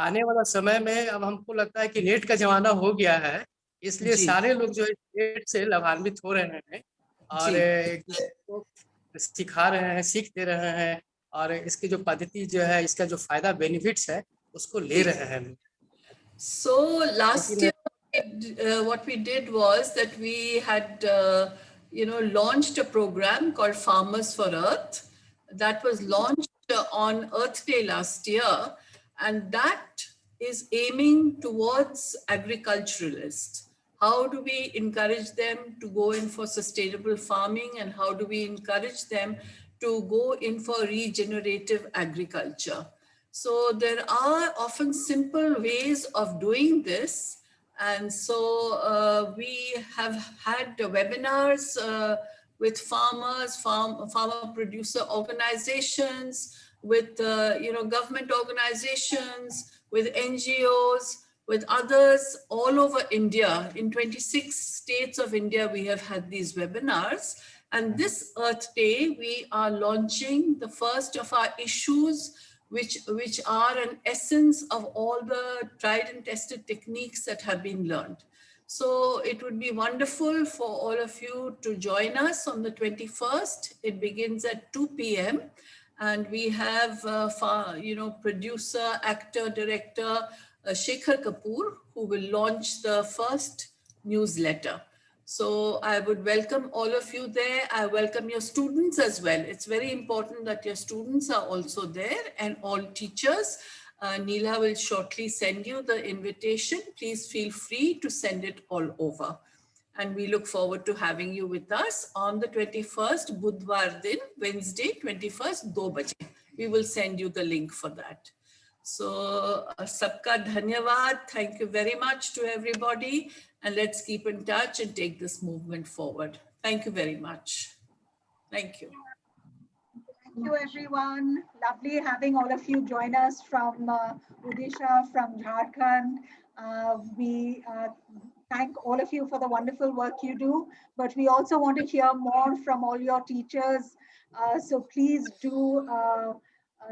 आने वाला समय में अब हमको लगता है कि नेट का जमाना हो गया है, इसलिए सारे लोग जो है नेट से लाभान्वित हो रहे हैं और सिखा रहे हैं, सीख दे रहे हैं, और इसकी जो पद्धति जो है, इसका जो फायदा बेनिफिट्स है उसको ले रहे हैं। So last year what we did was that we had launched a program called Farmers for Earth that was launched on Earth Day last year, and that is aiming towards agriculturalists. How do we encourage them to go in for sustainable farming, and how do we encourage them to go in for regenerative agriculture? So there are often simple ways of doing this. And so we have had webinars with farmers, farmer producer organizations, with government organizations, with NGOs, with others all over India. In 26 states of India, we have had these webinars. And this Earth Day, we are launching the first of our issues, which are an essence of all the tried and tested techniques that have been learned. So it would be wonderful for all of you to join us on the 21st. It begins at 2 p.m. And we have, producer, actor, director, Shekhar Kapoor, who will launch the first newsletter. So I would welcome all of you there. I welcome your students as well. It's very important that your students are also there, and all teachers. Neela will shortly send you the invitation. Please feel free to send it all over. And we look forward to having you with us on the 21st, Budhwar din, Wednesday, 21st, 2 baje. We will send you the link for that. So, sabka dhanyavad. Thank you very much to everybody. And let's keep in touch and take this movement forward. Thank you very much. Thank you. Thank you, everyone. Lovely having all of you join us from Odisha, from Jharkhand. We thank all of you for the wonderful work you do, but we also want to hear more from all your teachers. So please do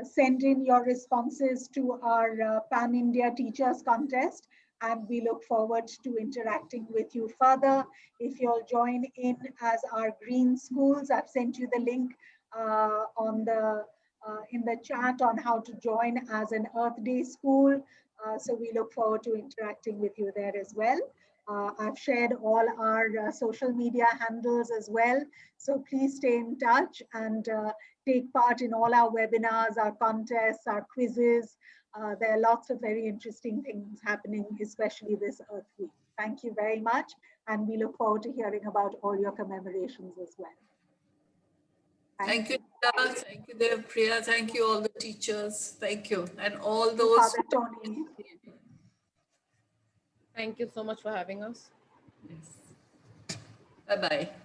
send in your responses to our Pan India Teachers Contest, and we look forward to interacting with you further. If you'll join in as our green schools, I've sent you the link in the chat on how to join as an Earth Day school. So we look forward to interacting with you there as well. I've shared all our social media handles as well. So please stay in touch and take part in all our webinars, our contests, our quizzes. There are lots of very interesting things happening, especially this Earth Week. Thank you very much. And we look forward to hearing about all your commemorations as well. Thank you, Nita. Thank you, Devapriya. Thank you, all the teachers. Thank you. And all those. Tony. Thank you so much for having us. Yes. Bye-bye.